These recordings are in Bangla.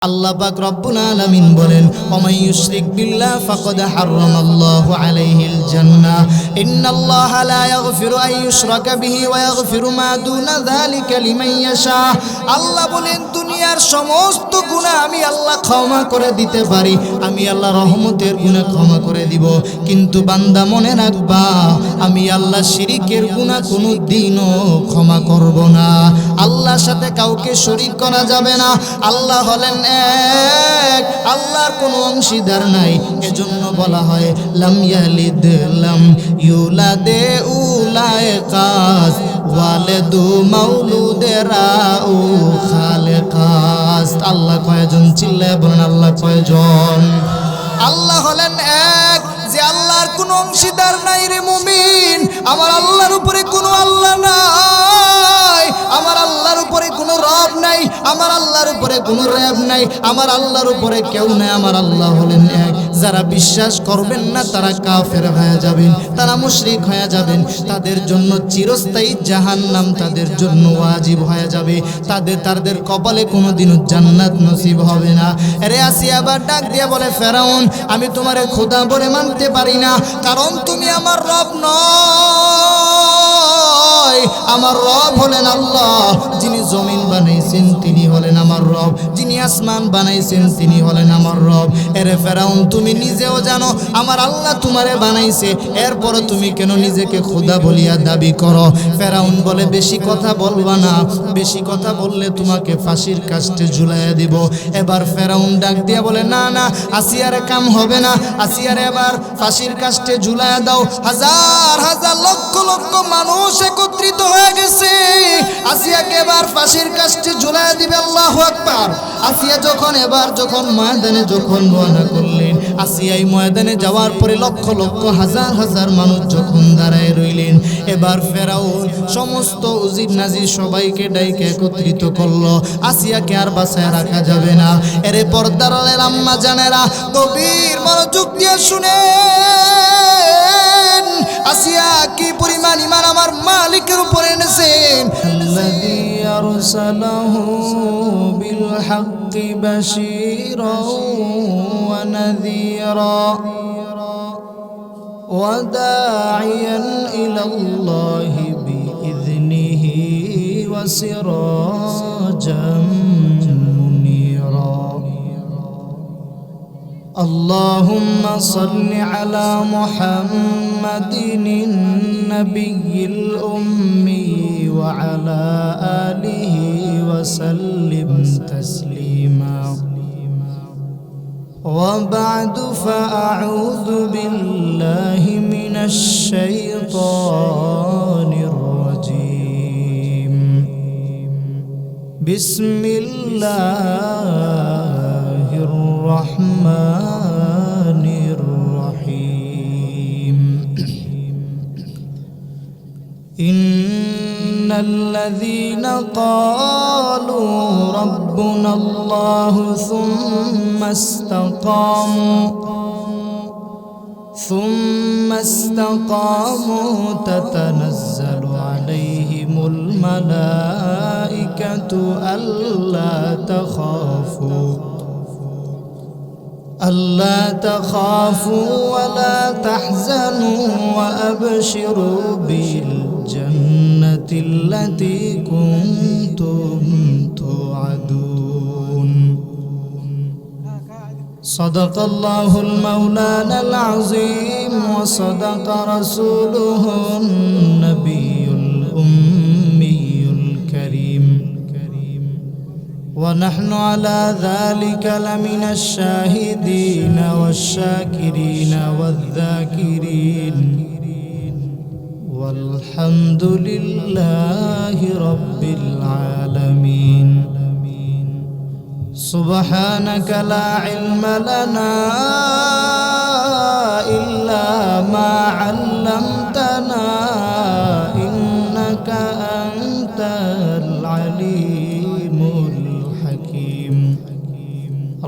আল্লাহ পাক রব্বুল আলামিন বলেন ওমান ইউশরিক বিল্লাহ ফাকাদ হারামাল্লাহু আলাইহিল জান্নাহ ইন্নাল্লাহা লা ইয়াগফিরু আন ইউশরাকা বিহি ওয়া ইয়াগফিরু মা দুনা যালিকা লিমান ইয়াশা। আল্লাহ বলেন দুনিয়ার সমস্ত গুনাহ আমি আল্লাহ ক্ষমা করে দিতে পারি, আমি আল্লাহ রহমতের গুনাহ ক্ষমা করে দিব, কিন্তু বান্দা মনে রাখবা আমি আল্লাহ শিরিকের গুনাহ কোনোদিনও ক্ষমা করব না। আল্লাহর সাথে কাউকে শরীক করা যাবে না। আল্লাহ হলেন এক, আল্লাহর কোনো অংশীদার নাই। এজন্য বলা হয় লাম ইয়ালিদ লাম ইউলাদে উলাইকাস ওয়ালিদু মাউলুদেরা ও খালেকাস। আল্লাহ কয়জন? চিল্লায় বলেন আল্লাহ কয়জন? আল্লাহ হলেন এক, যে আল্লাহর কোনো অংশীদার নাই রে মুমিন। আমার আল্লাহর উপরে কোনো আল্লাহ নাই, আমার আল্লাহর উপরে কোনো রব নাই, আমার আল্লাহর উপরে কোনো রব নাই, আমার আল্লাহর উপরে কেউ নাই। আমার আল্লাহ হলেন এক। যারা বিশ্বাস করবেন না তারা কাফের হয়ে যাবেন, তারা মুশরিক হয়ে যাবেন, তাদের জন্য চিরস্থায়ী জাহান্নাম তাদের জন্য ওয়াজিব হয়ে যাবে, তাদের কপালে কোনোদিনও জান্নাত নসিব হবে না। আরে আসিয়া আবার ডাক দিয়ে বলে ফেরাউন আমি তোমারে খোদা বলে মানতে পারি না, কারণ তুমি আমার রব নয়। আমার রব হলেন আল্লাহ, যিনি জমিন বানাইছেন তিনি হলেন আমার রব, যিনি আসমান বানাইছেন তিনি হলেন আমার রব। এরে ফেরাউন তুমি নিজেও জানো আমার আল্লাহ তোমারে বানাইছে, এরপরও তুমি কেন নিজেকে খোদা বলিয়া দাবি করো? ফেরাউন বলে বেশি কথা বলবা না, বেশি কথা বললে তোমাকে ফাঁসির কাস্টে ঝুলাইয়া দিব। এবার ফেরাউন ডাক দিয়া বলে না না, আসিয়ারে কাম হবে না, আসিয়ারে এবার ফাঁসির কাস্টে ঝুলাইয়া দাও। হাজার হাজার লক্ষ লক্ষ মানুষ একত্রিত হয়ে গেছে, আসিয়াকে এবার ফাঁসির কাস্টে ঝুলাইয়া দিবে। আল্লাহু আকবার। আসিয়া যখন ময়দানে রওনা করলেন, আসিয়াই ময়দানে যাওয়ার পরে লক্ষ লক্ষ হাজার হাজার মানুষ যখন দাঁড়ায় রইলেন, এবার ফেরাউন সমস্ত উজির নাজির সবাইকে ডাইকে একত্রিত করলো। আসিয়াকে আর বাঁচায় রাখা যাবে না। এরে পর্দার আলের আম্মা জানেরা গভীর মনোযোগ দিয়ে শুনেন, আসিয়া কি পরিমাণ ঈমান আমার মালিকের উপরে এনেছেন। আল্লাযী আরসালাহু বিল হাক্কি বাশীরাও ওয়া নাযীরা ওয়া দাঈয়ান ইলাল্লাহি বিইذনিহি ওয়া সিরাজাম মুনীরা। اللهم صل على محمد النبي الأمي وعلى آله وسلم تسليما. وبعد فأعوذ بالله من الشيطان الرجيم. بسم الله الرحمن الرحيم. إن الذين قالوا ربنا الله ثم استقاموا تتنزل عليهم الملائكة ألا تخافوا ولا تحزنوا وأبشروا بالجنة التي كنتم توعدون. صدق الله المولانا العظيم وصدق رسوله النبي الأمي الكريم. ونحن على ذلك لمن الشاهدين والشاكرين والذاكرين والحمد لله رب العالمين. سبحانك لا علم لنا إلا ما علمتنا إنك أنت العليم الحكيم.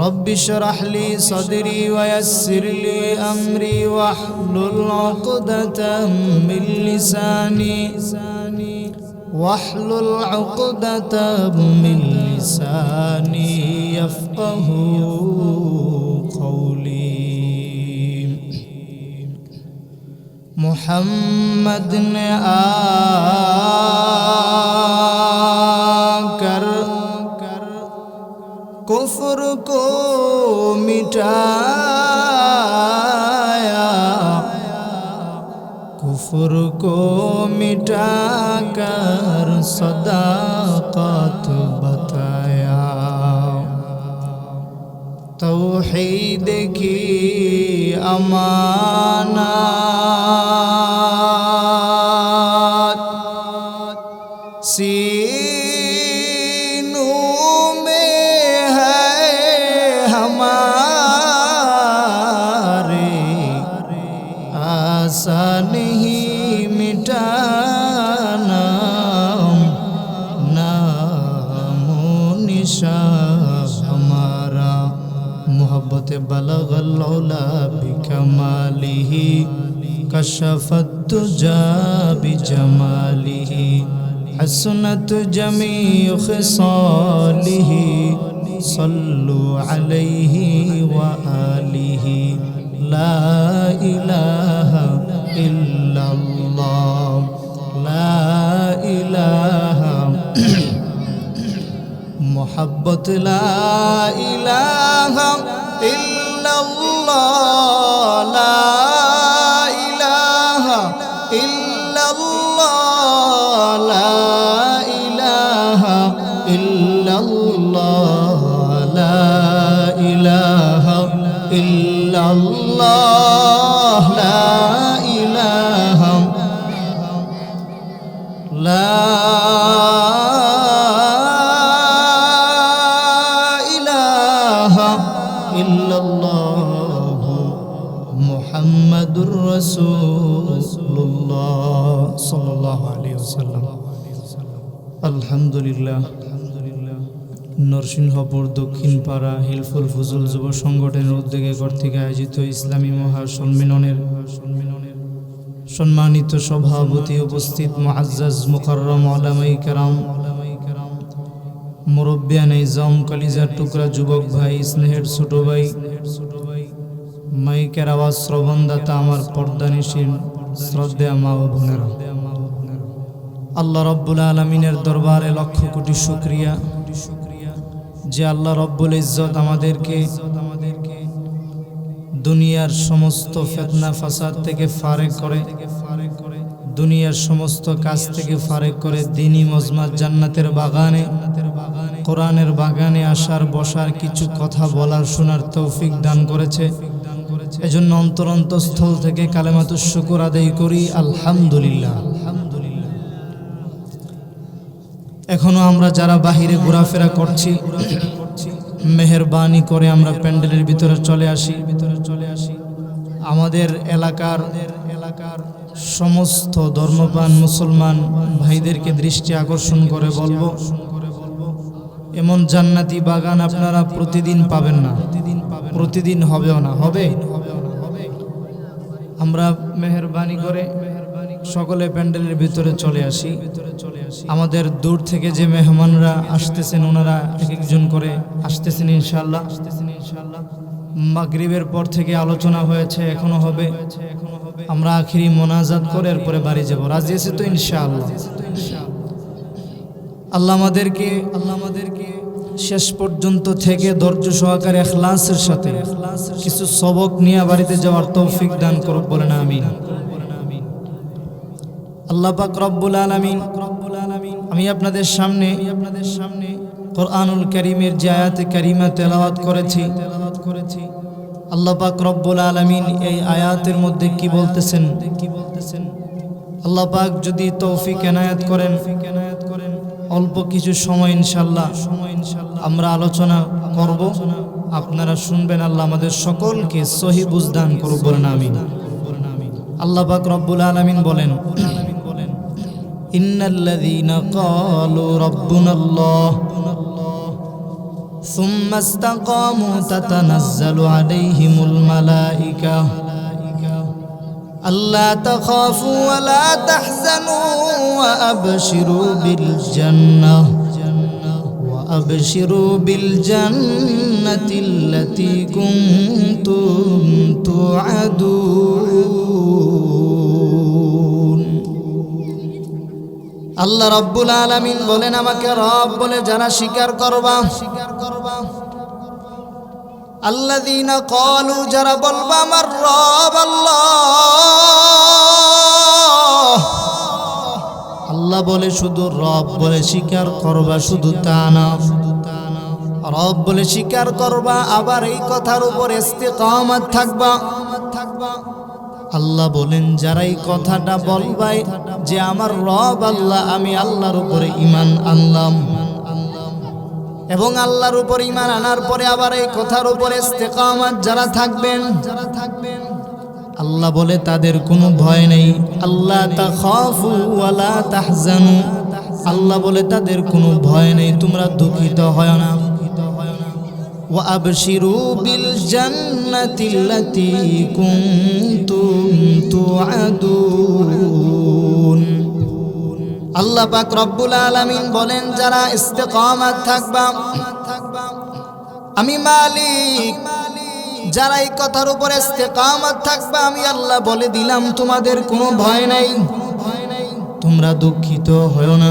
رب اشرح لي صدري ويسر لي أمري واحلل عقدة من لساني واحلل عقدة من لساني يفقهوا قولي محمد نے آکر کفر کو مٹایا کفر کو مٹا کر صداقت بتایا توحید کی امانت سینوں میں ہے ہمارے آسان نہیں مٹانا نام و نشان ہمارا محبت بلغ العلا بکمالہ کشف الدجى بجماله حسنت جميع خصاله صلوا عليه وآله لا إله إلا الله لا إله محبت لا إله إلا الله لا إله إلا الله لا إله إلا الله لا إله إلا الله لا إله لا إله إلا الله محمد رسول الله صلى الله عليه وسلم الحمد لله নরসিংহপুর দক্ষিণ পাড়া হিলফুল ফুজুল যুব সংগঠনের উদ্যোগে কর্তৃক আয়োজিত ইসলামী মহাসম্মেলনের সম্মানিত সভাপতি উপস্থিত মুআজ্জাজ মুকাররম উলামায়ে কেরাম মুরব্বিয়ানে ইজাম কলিজার টুকরা যুবক ভাই স্নেহের ছোট ভাই মাইকের আওয়াজ শ্রবণদাতা আমার পর্দানিশীন শ্রদ্ধেয় মা ও বোনেরা আল্লাহ রব্বুল আলামিনের দরবারে লক্ষ কোটি শুকরিয়া যে আল্লাহ রব্বুল ইজ্জত আমাদেরকে দুনিয়ার সমস্ত ফিতনা ফাসাদ থেকে ফারেক করে দুনিয়ার সমস্ত কাজ থেকে ফারেক করে দ্বীনি মজমা জান্নাতের বাগানে কোরআনের বাগানে আসার বসার কিছু কথা বলার শোনার তৌফিক দান করেছে এজন্য অন্তরস্থল থেকে কালেমাতুশ শুকর আদায় করি আলহামদুলিল্লাহ। এখনো আমরা যারা বাহিরে ঘোরাফেরা করছি মেহেরবানি করে আমরা প্যান্ডেলের ভিতরে চলে আসি আমাদের এলাকার সমস্ত ধর্মপ্রাণ মুসলমান ভাইদেরকে দৃষ্টি আকর্ষণ করে বলবো এমন জান্নাতি বাগান আপনারা প্রতিদিন পাবেন না প্রতিদিন হবেও না হবে আমরা মেহেরবানি করে সকলে প্যান্ডেলের ভিতরে চলে আসি আমাদের দূর থেকে যে মেহমানরা আসতেছেন ওনারা এক একজন করে আসতেছেন ইনশাআল্লাহ মাগরিবের পর থেকে আলোচনা হয়েছে এখনো হবে আমরা আখিরি মোনাজাত করে এরপরে বাড়ি যাব রাজি আছি তো ইনশাআল্লাহ আল্লাহ আমাদেরকে শেষ পর্যন্ত থেকে ধৈর্য সহকারে ইখলাসের সাথে কিছু সবক নিয়ে বাড়িতে যাওয়ার তৌফিক দান করুক বলেন আমিন। আল্লাহ পাক রব্বুল আলামিন আমি আপনাদের সামনে কোরআনুল কারীমের যে আয়াতে কারিমা তেলাওয়াত করেছি আল্লাহ পাক রব্বুল আলামিন এই আয়াতের মধ্যে কি বলতেছেন আল্লাহ পাক যদি তৌফিক এনায়েত করেন অল্প কিছু সময় ইনশাআল্লাহ আমরা আলোচনা করব আপনারা শুনবেন আল্লাহ আমাদের সকলকে সহি বুঝদান করুক বলেন আমিন। আল্লাহ পাক রব্বুল আলামিন বলেন ইন্নাল্লাযীনা ক্বালু রাব্বুনাল্লাহ সুম্মা ইসতাকামু তাতানাজ্জালু আলাইহিমুল মালায়েকা আল্লা তাখাফু ওয়া লা তাহজানু ওয়া আবশিরু বিল জান্নাহ ওয়া وأبشروا بالجنة التي كنتم توعدون আল্লাহ রাব্বুল আলামিন বলেন আমাকে রব বলে যারা স্বীকার করবা আল্লাযীনা ক্বালু যারা বলবা আমার রব আল্লাহ আল্লাহ বলে শুধু রব বলে স্বীকার করবা শুধু তা না রব বলে স্বীকার করবা আবার এই কথার উপর ইস্তিকামত থাকবা আল্লাহ বলেন যারা এই কথাটা বলবাই যে আমার রব আল্লাহ আমি আল্লাহর উপরে ঈমান আনলাম এবং আল্লাহর উপর ঈমান আনার পরে আবার এই কথার উপরে ইস্তিকামত যারা থাকবেন আল্লাহ বলে তাদের কোনো ভয় নেই আল্লাহ তাখাফু ওয়ালা তাহজানু আল্লাহ বলে তাদের কোনো ভয় নেই তোমরা দুঃখিত হয় না ওয়া আবশিরু বিল জান্নাতিল্লাতী কুনতুম তুআদুন আল্লাহ পাক রব্বুল আলামিন বলেন যারা ইস্তিকামত থাকবা আমি মালিক যারা এই কথার উপরে ইস্তিকামত থাকবে আমি আল্লাহ বলে দিলাম তোমাদের কোনো ভয় নাই তোমরা দুঃখিত হয়ো না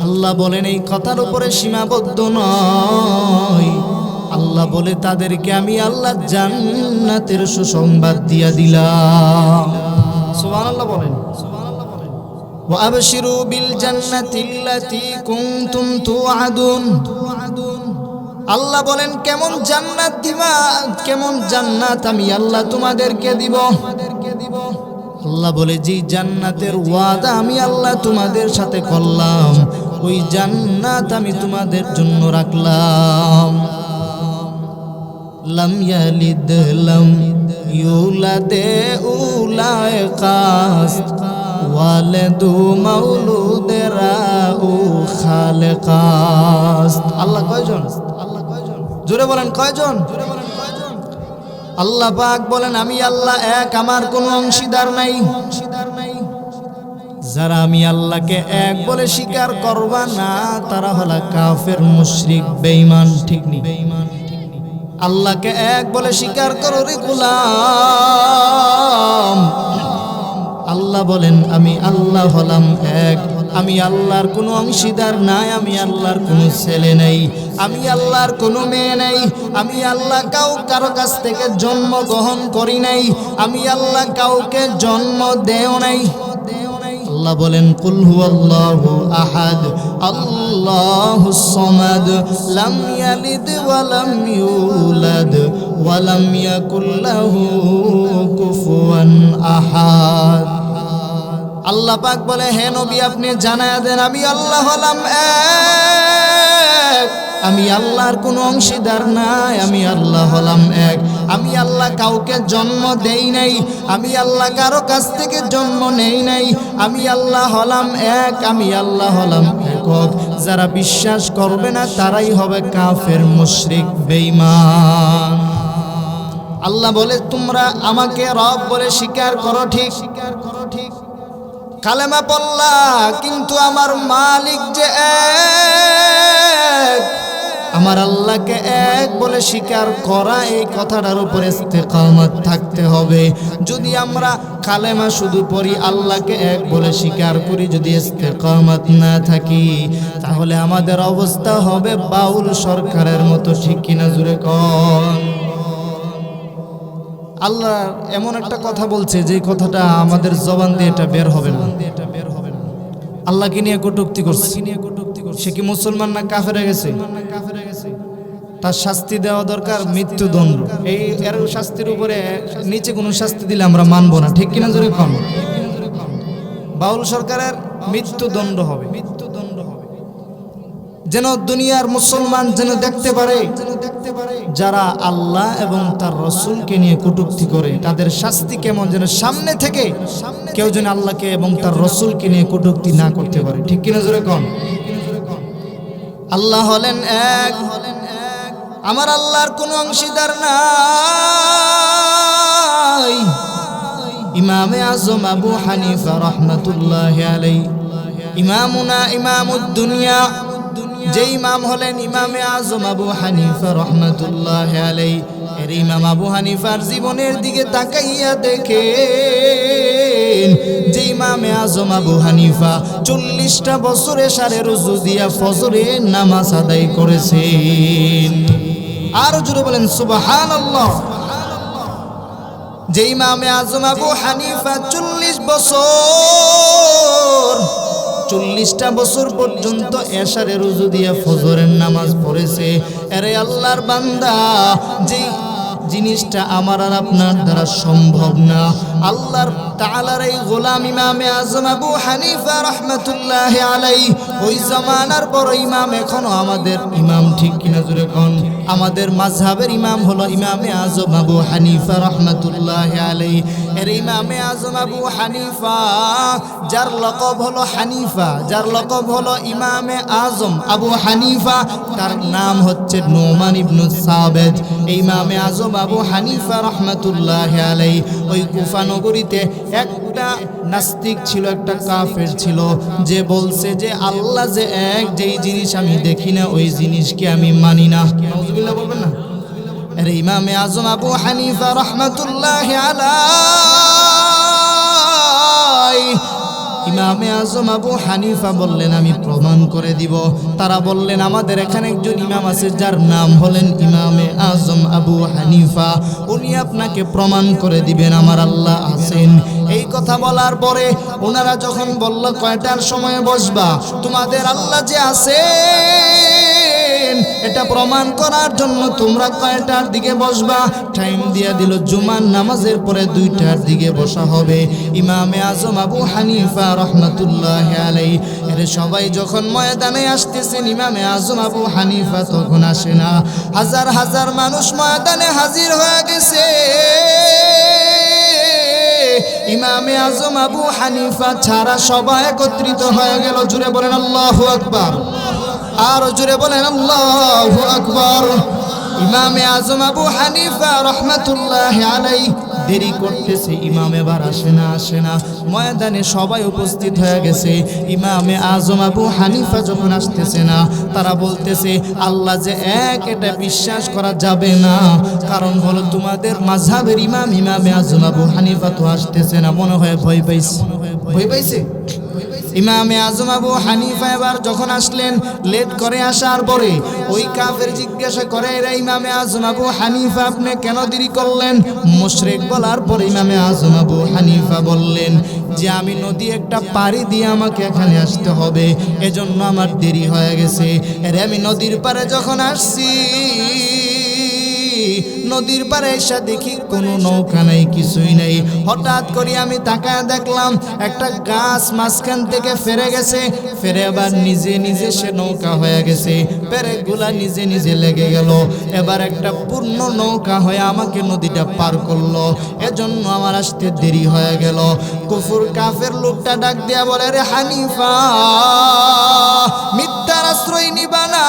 আল্লাহ বলেন এই কথার উপরে সীমাবদ্ধ নয় আল্লাহ বলে তাদেরকে আমি আল্লাহ জান্নাতের সুসংবাদ দিয়া দিলাম সুবহানাল্লাহ বলেন ওয়া আবশিরু বিল জান্নাতিল্লাতী কুনতুম তুআদুন আল্লাহ বলেন কেমন জান্নাত দিবা কেমন জান্নাত আমি আল্লাহ তোমাদেরকে দিব আল্লাহ বলে যে জান্নাতের ওয়াদা আমি আল্লাহ তোমাদের সাথে করলাম ওই জান্নাত আমি তোমাদের জন্য রাখলাম লাম ইয়ালিদ লাম ইউলাদ উলায় কাস্ত ওয়ালাদু মাউলুদেরা ও খালেকাস্ত আল্লাহ কয়জন জোরে বলেন কয়জন আল্লাহ পাক বলেন আমি আল্লাহ এক আমার কোনো অংশীদার নাই যারা আমি আল্লাহকে এক বলে স্বীকার করবা না তারা হলো কাফের মুশরিক বেঈমান ঠিক নি আল্লাহকে এক বলে স্বীকার করো রে গোলাম আল্লাহ বলেন আমি আল্লাহ হলাম এক আমি আল্লাহর কোনো অংশীদার নাই আমি আল্লাহর কোনো ছেলে নেই আমি আল্লাহর কোনো মেয়ে নেই আমি আল্লাহ কারো কাছ থেকে জন্ম গ্রহণ করি নাই আমি আল্লাহ কাউকে জন্ম দেও নাই আল্লাহ বলেন কুল হুয়াল্লাহু আহাদ আল্লাহুস সামাদ লাম ইয়ালিদ ওয়া লাম ইউলাদ ওয়া লাম ইয়াকুল লাহু কুফুয়ান আহাদ আল্লাহ পাক বলে হে নবী আপনি জানায়া দেন আমি আল্লাহ হলাম এক আমি আল্লাহর কোনো অংশীদার নাই আমি আল্লাহ হলাম এক আমি আল্লাহ কাউকে জন্ম দেই নাই আমি আল্লাহ কারো কাছ থেকে জন্ম নেই নাই আমি আল্লাহ হলাম এক আমি আল্লাহ হলাম একক যারা বিশ্বাস করবে না তারাই হবে কাফের মুশরিক বেঈমান আল্লাহ বলে তোমরা আমাকে রব বলে স্বীকার করো ঠিক কালেমা পড়লা কিন্তু আমার মালিক যে এক আমার আল্লাহকে এক বলে স্বীকার করা এই কথাটার উপরে ইস্তিকামত থাকতে হবে যদি আমরা কালেমা শুধু পড়ি আল্লাহকে এক বলে স্বীকার করি যদি ইস্তিকামত না থাকি তাহলে আমাদের অবস্থা হবে বাউল সরকারের মতো ঠিক কিনা জুড়ে কোন আল্লাহ এমন একটা কথা বলছে যে কথাটা আমাদের জবান দিয়ে এটা বের হবে না আল্লাহকে নিয়ে কটূক্তি করছে সে কি মুসলমান না কাফের হয়ে গেছে তার শাস্তি দেওয়া দরকার মৃত্যুদণ্ড এর শাস্তির উপরে নিচে কোনো শাস্তি দিলে আমরা মানব না ঠিক কিনা জোরে কম বাউল সরকারের মৃত্যুদণ্ড হবে যেন দুনিয়ার মুসলমান যেন দেখতে পারে যারা আল্লাহ এবং তার রসুলকে নিয়ে কটূক্তি করে তাদের শাস্তি কেমন যেন সামনে থেকে কেউ যেন আল্লাহকে এবং তার রসুলকে নিয়ে কটূক্তি না করতে পারে ঠিক কিনা জোরে কম আল্লাহ হলেন এক আমার আল্লাহর কোনো অংশীদার নাই ইমামে আজম আবু হানিফা রাহমাতুল্লাহি আলাইহি ইমামুনা ইমামুদ দুনিয়া যে ইমাম হলেন ইমামে আজম আবু হানিফা রাহমাতুল্লাহি আলাইহি। এর ইমাম আবু হানিফার জীবনের দিকে তাকাইয়া দেখেন যে ইমামে আজম আবু হানিফা 40টা বছরে সারে রুজু দিয়া ফজরের নামাজ আদায় করেছেন। আর জোরে বলেন সুবহানাল্লাহ। যে ইমামে আজম আবু হানিফা 40টা বছর পর্যন্ত এশারে রুজু দিয়া ফজরের নামাজ পড়েছে। আরে আল্লাহর বান্দা, যে জিনিসটা আমার আর আপনার দ্বারা সম্ভব না, আল্লাহর তাআলার এই গোলাম ইমামে আজম আবু হানিফা রাহমাতুল্লাহি আলাইহি ওই জামানার বড় ইমাম, এখনো আমাদের ইমাম, ঠিক কিনা জোরে কোন? আমাদের মাযহাবের ইমাম হলো ইমামে আজম আবু হানিফা রাহমাতুল্লাহি আলাইহি। এর ইমামে আজম আবু হানিফা, যার লকব হলো হানিফা, যার লকব হলো ইমামে আজম আবু হানিফা, তার নাম হচ্ছে নোমান ইবনে সাবিত। এই ইমামে আজম আবু হানিফা রাহমাতুল্লাহি আলাইহি ওই কুফা নগরীতে একটা নাস্তিক ছিল, একটা কাফের ছিল, যে বলছে যে আল্লাহ যে এক, যেই জিনিস আমি দেখি না ওই জিনিসকে আমি মানি না। নাউযুবিল্লাহ বলবেন না? আরে ইমামে আজম আবু হানিফা রাহমাতুল্লাহি আলাইহি, ইমামে আজম আবু হানিফা বললেন আমি প্রমাণ করে দিব। তারা বললেন আমাদের এখানে একজন ইমাম আছে যার নাম হলেন ইমামে আজম আবু হানিফা, উনি আপনাকে প্রমাণ করে দিবেন আমার আল্লাহ আছেন। এই কথা বলার পরে ওনারা যখন বলল কয়টার সময় বসবা, তোমাদের আল্লাহ যে আছেন এটা প্রমাণ করার জন্য তোমরা কয়টার দিকে বসবা, টাইম দিয়ে দিল জুমার নামাজের পরে 2টার দিকে বসা হবে। ইমামে আজম আবু হানিফা রাহমাতুল্লাহি আলাইহি এর সবাই যখন ময়দানে আসতেছেন, ইমামে আজম আবু হানিফা তখন আসে না। হাজার হাজার মানুষ ময়দানে হাজির হয়ে গেছে। ইমামে আজম আবু হানিফা ছাড়া সবাই একত্রিত হয়ে গেল। জুড়ে বলেন আল্লাহু আকবার, আর জুড়ে বলেন আল্লাহু আকবার। ইমামে আজম আবু হানিফা রাহমাতুল্লাহি আলাইহি দেরি করতেছে, ইমাম এবার আসে না। ময়দানে সবাই উপস্থিত হয়ে গেছে, ইমামে আজম আবু হানিফা যখন আসতেছে না, তারা বলতেছে আল্লাহ যে এক এটা বিশ্বাস করা যাবে না, কারণ হলো তোমাদের মাযহাবের ইমাম ইমামে আজম আবু হানিফা তো আসতেছে না, মনে হয় ভয় পাইছে। ইমামে আজম আবু হানিফা এবার যখন আসলেন, লেট করে আসার পরে ওই কাফের জিজ্ঞাসা করে, এরা ইমামে আজম আবু হানিফা আপনি কেন দেরি করলেন? মুশরিক বলার পর ইমামে আজম আবু হানিফা বললেন যে আমি নদী একটা পাড়ি দিয়ে আমাকে এখানে আসতে হবে, এজন্য আমার দেরি হয়ে গেছে। এরে আমি নদীর পাড়ে যখন আসছি, নদীর পাড়ে এসে দেখি কোনো নৌকা নাই, কিছুই নেই। হঠাৎ করে আমি তাকায় দেখলাম একটা গাছ মাঝখান থেকে ফেরে গেছে, ফেরে আবার নিজে নিজে সে নৌকা হয়ে গেছে, পেরেকগুলা নিজে নিজে লেগে গেল। এবার একটা পূর্ণ নৌকা হয়ে আমাকে নদীটা পার করলো, এজন্য আমার আসতে দেরি হয়ে গেল। কুফর কাফের লোকটা ডাক দিয়া বলে, রে হানিফা, মিথ্যার আশ্রয় নিবা না,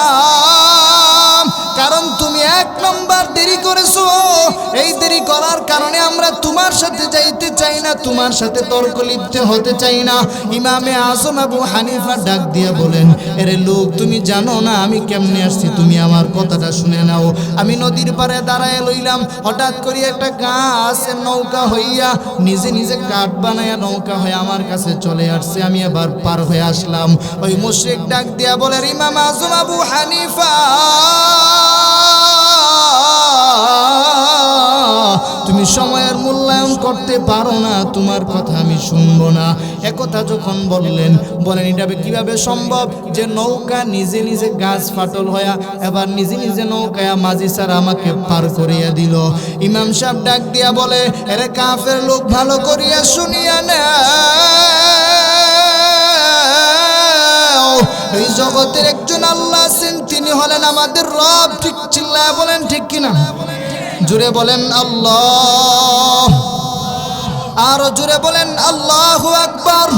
কারণ তুমি 1 নম্বর দেরি করেছো। এই দেরি করার কারণে আমরা তোমার সাথে যাইতে চাই না, তোমার সাথে তর্ক লিপ্ত হতে চাই না। ইমামে আজম আবু হানিফা ডাক দিয়া বলেন, এরে লোক, তুমি জানো না আমি কেমনে আসছি, তুমি আমার কথাটা শুনে নাও। আমি নদীর পাড়ে দাঁড়ায় লইলাম, হঠাৎ করে একটা গাছের নৌকা হইয়া নিজে নিজে কাঠ বানায়া নৌকা হয়ে আমার কাছে চলে আসছে, আমি আবার পার হয়ে আসলাম। ওই মুশরিক ডাক দিয়া বলে, ইমাম আজম আবু হানিফা, তুমি সময়ের মূল্যায়ন করতে পারো না, তোমার কথা আমি শুনবো না। একথা যখন বলেন এটা কিভাবে সম্ভব যে নৌকা নিজে নিজে গাছ ফাটল হইয়া এবার নিজে নিজে নৌকায় মাঝি স্যার আমাকে পার করিয়া দিল। ইমাম সাহেব ডাক দিয়া বলে, এরে কাফের লোক, ভালো করিয়া শুনিয়া না, এই জগতের একজন আল্লাহ আছেন, তিনি হলেন আমাদের রব। ঠিক চিল্লায় বলেন ঠিক কিনা? জুড়ে বলেন আল্লাহ, আর জুড়ে বলেন আল্লাহু আকবার।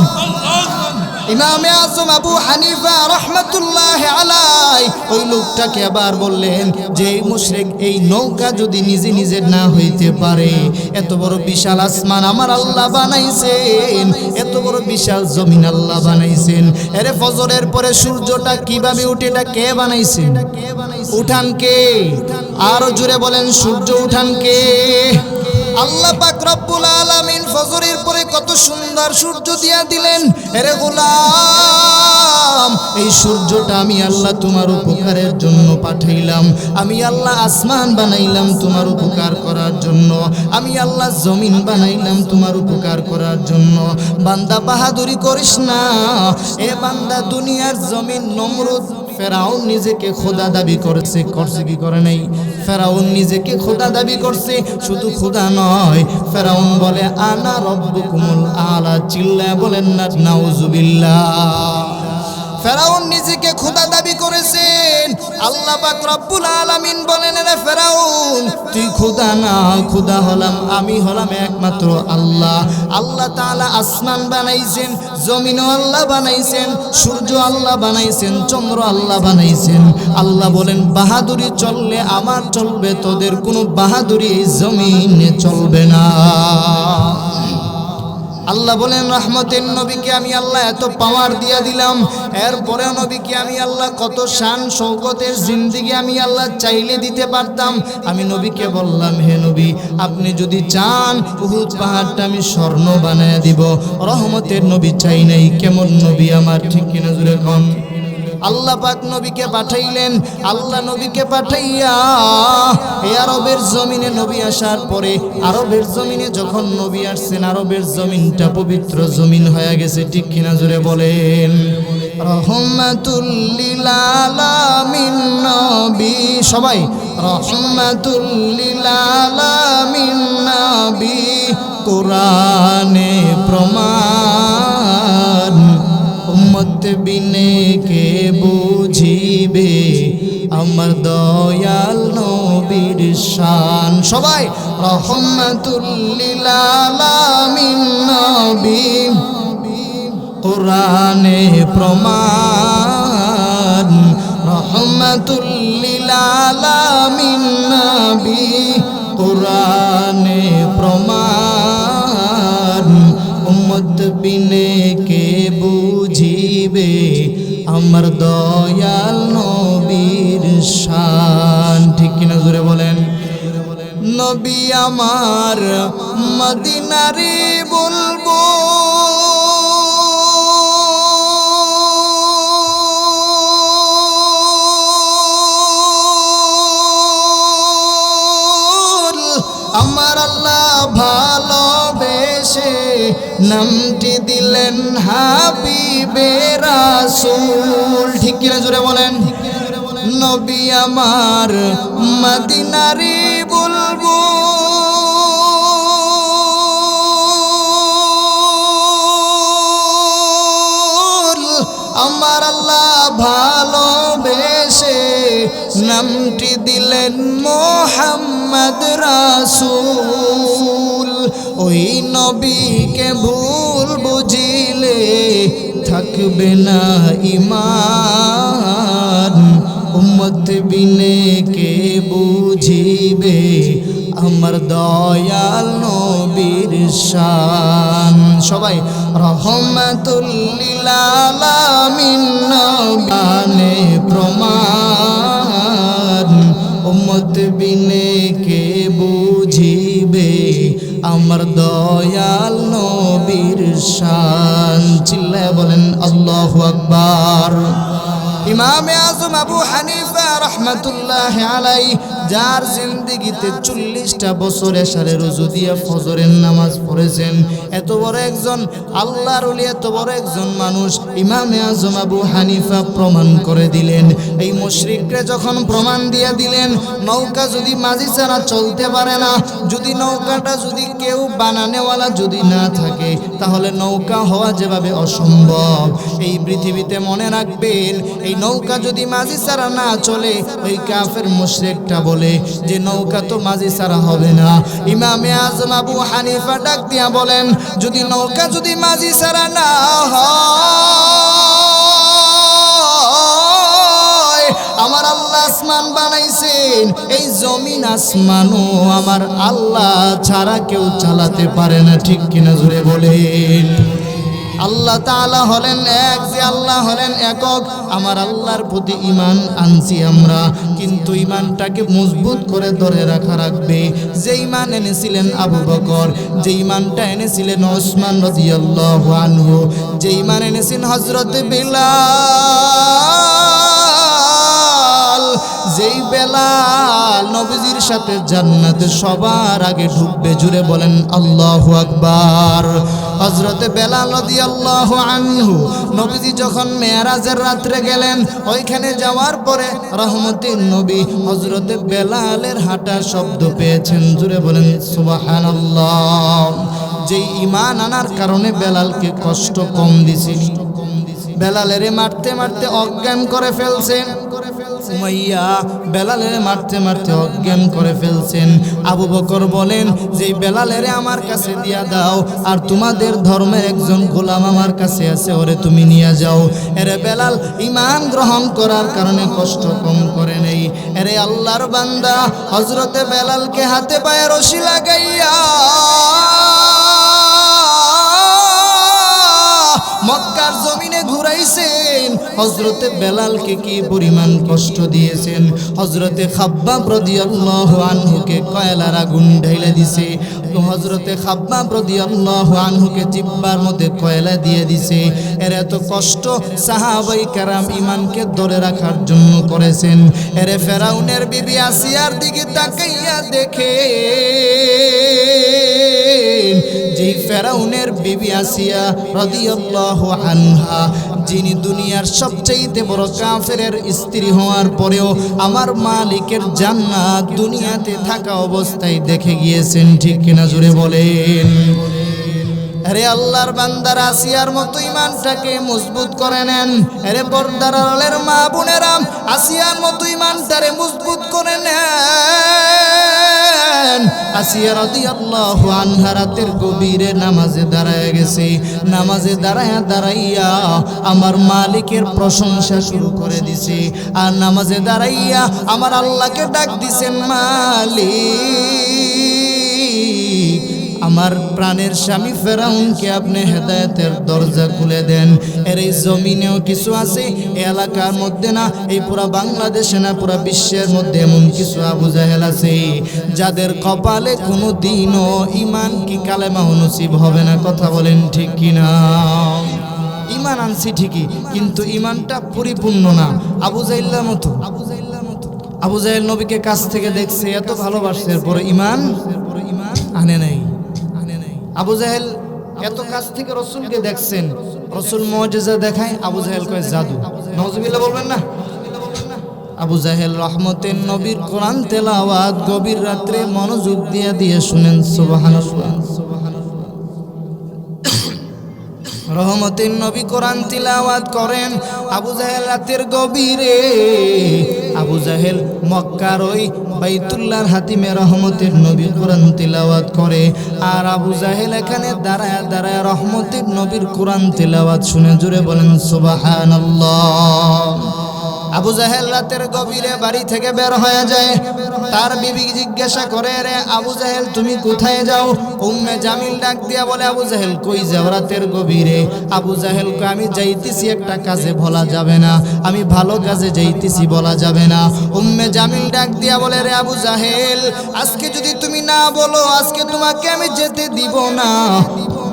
ইমামে আজম আবু হানিফা রাহমাতুল্লাহি আলাইহি ওই লোকটাকে আবার বললেন যে এই মুশরিক এই নৌকা যদি নিজে নিজে না হইতে পারে, এত বড় বিশাল আসমান আমার আল্লাহ বানাইছেন, এত বড় বিশাল জমিন আল্লাহ বানাইছেন, এরে ফজরের পরে সূর্যটা কিভাবে উঠে এটা কে বানাইছেন? উঠান কে? আরো জোরে বলেন, সূর্য উঠান কে? আল্লাহ পাক রব্বুল আলামিন ফজরের পরে কত সুন্দর সূর্য দিয়া দিলেন। এরে গোলাম, এই সূর্যটা আমি আল্লাহ তোমার উপকারের জন্য পাঠাইলাম, আমি আল্লাহ আসমান বানাইলাম তোমার উপকার করার জন্য, আমি আল্লাহ জমিন বানাইলাম তোমার উপকার করার জন্য। বান্দা বাহাদুরি করিস না, এ বান্দা দুনিয়ার জমিন নমরুদ ফেরাউন নিজেকে খোদা দাবি করছে, করছে কি করে নাই? ফেরাউন নিজেকে খোদা দাবি করছে, শুধু খোদা নয়, ফেরাউন বলে আনা রব্বুকুমুল আলা, চিল্লায় বলেন না নাউজুবিল্লাহ। ফেরাউন নিজেকে খোদা দাবি করেছেন। আল্লাহ পাক রব্বুল আলামিন বলেন, রে ফেরাউন তুই খোদা না, খোদা হলাম আমি, হলাম একমাত্র আল্লাহ। আল্লাহ তাআলা আসমান বানাইছেন, জমিনও আল্লাহ বানাইছেন, সূর্য আল্লাহ বানাইছেন, চন্দ্র আল্লাহ বানাইছেন। আল্লাহ বলেন বাহাদুরি চললে আমার চলবে, তোদের কোনো বাহাদুরি এই জমিনে চলবে না। আল্লাহ বলেন রহমতের নবীকে আমি আল্লাহ এত পাওয়ার দিয়া দিলাম, এরপরে নবীকে আমি আল্লাহ কত শান শৌকতের জিন্দেগি আমি আল্লাহ চাইলে দিতে পারতাম। আমি নবীকে বললাম, হে নবী আপনি যদি চান উহুদ পাহাড়টা আমি স্বর্ণ বানায় দিব। রহমতের নবী চাই নাই, কেমন নবী আমার, ঠিক কিনা জুড়ে কোন? আল্লাহ পাক নবীকে পাঠাইলেন। আল্লাহ নবীকে পাঠাইয়া এই আরবের জমিনে নবী আসার পরে, আরবের জমিনে যখন নবী আসছেন, আরবের জমিনটা পবিত্র জমিন হয়ে গেছে, ঠিক কিনা জোরে বলেন? রহমাতুল লিল আলামিন নবী, সবাই রহমাতুল লিল আলামিন নবী, কোরআনে প্রমাণ, উম্মত বিনে কে বুঝিবে আমার দয়াল নবীর শান। সবাই রহমাতুল লিল আলামিন নবী, কোরআনে প্রমাণ, রহমাতুল লিল আলামিন নবী, কোরআনে প্রমাণ, উম্মত বিনে কে বুঝিবে আমার দয়াল নবীর শান, ঠিক কিনা জোরে বলেন? নবী আমার মদিনারে বলবো, আমার আল্লাহ ভালোবেসে নামটি দিলেন হাবিবে রাসূল, ঠিক কিনা জোরে বলেন? নবী আমার মদিনারে বলবো, আমার আল্লাহ ভালোবেসে নামটি দিলেন মুহাম্মদ রাসূল। ওই নবীকে ভুল বুঝিলে থাকবে না ঈমান, উম্মত বিনে কে বুঝিবে আমার দয়াল নবীর শান। সবাই রহমাতুল লিল আলামিন নবী প্রমাণ, উম্মত বিনে কে বুঝিবে আমার দয়াল নবীর শান। চিল্লায় বলেন আল্লাহু আকবার। ইমামে আজম আবু হানিফা রাহমাতুল্লাহি আলাইহি যার জিন্দেগিতে 40টা বছর এশারে রোজা দিয়ে ফজরের নামাজ পড়েছেন, এত বড় একজন আল্লাহর ওলি, এত বড় একজন মানুষ ইমামে আজম আবু হানিফা প্রমাণ করে দিলেন। এই মুশরিকরা যখন প্রমাণ দিয়ে দিলেন নৌকা যদি মাঝি ছাড়া চলতে পারে না, যদি নৌকাটা যদি কেউ বানানেওয়ালা যদি না থাকে, তাহলে নৌকা হওয়া যেভাবে অসম্ভব, এই পৃথিবীতে মনে রাখবেন এই নৌকা যদি মাঝি ছাড়া না চলে, ওই কাফের মুশরিকটা বলে বলে যে নৌকা তো মাঝি ছাড়া হবে না। ইমামে আজম আবু হানিফা ডাক দিয়া বলেন, যদি নৌকা যদি মাঝি ছাড়া না হয়, আমার আল্লাহ আসমান বানাইছেন, এই জমিন আসমানও আমার আল্লাহ ছাড়া কেউ চালাতে পারে না। ঠিক কিনা জোরে বলেন। আল্লাহ তাআলা হলেন এক, যে আল্লাহ হলেন একক। আমার আল্লাহর প্রতি ঈমান আনছি আমরা, কিন্তু ঈমানটাকে মজবুত করে ধরে রাখা রাখবে। যে ঈমান এনেছিলেন আবু বকর, যে ঈমানটা এনেছিলেন ওসমান রাদিয়াল্লাহু আনহু, যে ঈমান এনেছেন হযরত বিলাল, যেই বেলাল নবীজির সাথে জান্নাতে সবার আগে ঢুকবে। জুড়ে বলেন আল্লাহু আকবার। হযরতে বেলাল রাদিয়াল্লাহু আনহু নবীজি যখন মেরাজের রাত্রে গেলেন, ওইখানে যাওয়ার পরে রহমতের নবী হযরতে বেলালের হাঁটার শব্দ পেয়েছেন। জুড়ে বলেন সুবহানাল্লাহ। যেই ঈমান আনার কারণে বেলালকে কষ্ট কম দিছিল, বেলালের মারতে মারতে অজ্ঞান করে ফেলছেন। উমাইয়া বেলালের মারতে মারতে অজ্ঞান করে ফেলছেন। আবু বকর বলেন, যে বেলালের আমার কাছে দিয়া দাও, আর তোমাদের ধর্মের একজন গোলাম আমার কাছে আছে, ওরে তুমি নিয়ে যাও। এরে বেলাল ঈমান গ্রহণ করার কারণে কষ্ট কম করে নেই। এরে আল্লাহর বান্দা হযরতে বেলালকে হাতে পায়ে রশি লাগাইয়া মক্কার জমিনে ঘুরাইছেন। হযরতে বেলালকে কি পরিমাণ কষ্ট দিয়েছেন। হযরতে খাব্বাব রাদিয়াল্লাহু আনহুকে কয়লার আগুন ঢেলে দিছে। হযরতে খাব্বাব রাদিয়াল্লাহু আনহুকে জিহ্বার মধ্যে কয়লা দিয়ে দিছে। এর এত কষ্ট সাহাবায়ে কেরাম ঈমানকে ধরে রাখার জন্য করেছেন। এরে ফেরাউনের বিবি আসিয়ার দিকে তাকাইয়া দেখে, যেই ফেরাউনের বিবি আসিয়া রাদিয়াল্লাহু আনহা, যিনি দুনিয়ার সবচেয়ে বড় কাফেরের স্ত্রী হওয়ার পরেও আমার মালিকের জান্নাত দুনিয়াতে থাকা অবস্থায় দেখে গিয়েছেন। ঠিক কিনা জোরে বলেন। আরে আল্লাহর বান্দার আসিয়ার মতো ঈমানটাকে মজবুত করে নেন। আরে পর্দার আড়ালের মা বোনেরা, আসিয়ার মতো ঈমানটারে মজবুত করে নেন। আসিয়া রাদিয়াল্লাহু আনহা রাতের গভীরে নামাজে দাঁড়ায় গেছে। নামাজে দাঁড়াইয়া আমার মালিকের প্রশংসা শুরু করে দিছে। আর নামাজে দাঁড়াইয়া আমার আল্লাহকে ডাক দিছেন, মালিক, আমার প্রাণের স্বামী ফেরাউনকে আপনি হেদায়েতের দরজা খুলে দেন। এর এই জমিনেও কিছু আছে, এই এলাকার মধ্যে না, এই পুরা বাংলাদেশে না, পুরা বিশ্বের মধ্যে এমন কিছু আবু জাহেল আছে যাদের কপালে কোনো দিনও ঈমান কি কালেমা নসিব হবে না। কথা বলেন ঠিক কিনা? ঈমান আনছি ঠিকই, কিন্তু ঈমানটা পরিপূর্ণ না। আবু জাহেলের মতো। আবু জাহেল নবীকে কাছ থেকে দেখছে, এত ভালোবাসছে, এরপরে ঈমান আনে নাই। আবু জাহেল এত কাছ থেকে রসুলকে দেখছেন, রসুল মুজিজা দেখায়, আবু জাহেল কয় জাদু। নাউজুবিল্লাহ বলবেন না? আবু জাহেল রহমতের নবীর কোরআন তেলাওয়াত গভীর রাত্রে মনোযোগ দিয়ে শুনেন। সুবহানাল্লাহ। রহমতের নবী কোরআন তিলাওয়াত করেন। আবু জাহেল রাতের গভীরে, আবু জাহেল মক্কার ওই বাইতুল্লাহর হাতিমে রহমতের নবী কোরআন তিলাওয়াত করে, আর আবু জাহেল এখানে দাঁড়ায় রহমতের নবীর কোরআন তিলাওয়াত শুনে। জুড়ে বলেন সুবহানাল্লাহ। আবু জাহেল রাতের গভীরে বাড়ি থেকে বের হয়ে যায়। তার বিবি জিজ্ঞাসা করে, রে আবু জাহেল তুমি কোথায় যাও? উম্মে জামিল ডাক দিয়া বলে, আবু জাহেল কই যাও রাতের গভীরে? আবু জাহেল কই, আমি যাইতেছি একটা কাজে, বলা যাবে না, আমি ভালো কাজে যাইতেছি, বলা যাবে না। উম্মে জামিল ডাক দিয়া বলে, রে আবু জাহেল, আজকে যদি তুমি না বলো, আজকে তোমাকে আমি যেতে দিব না।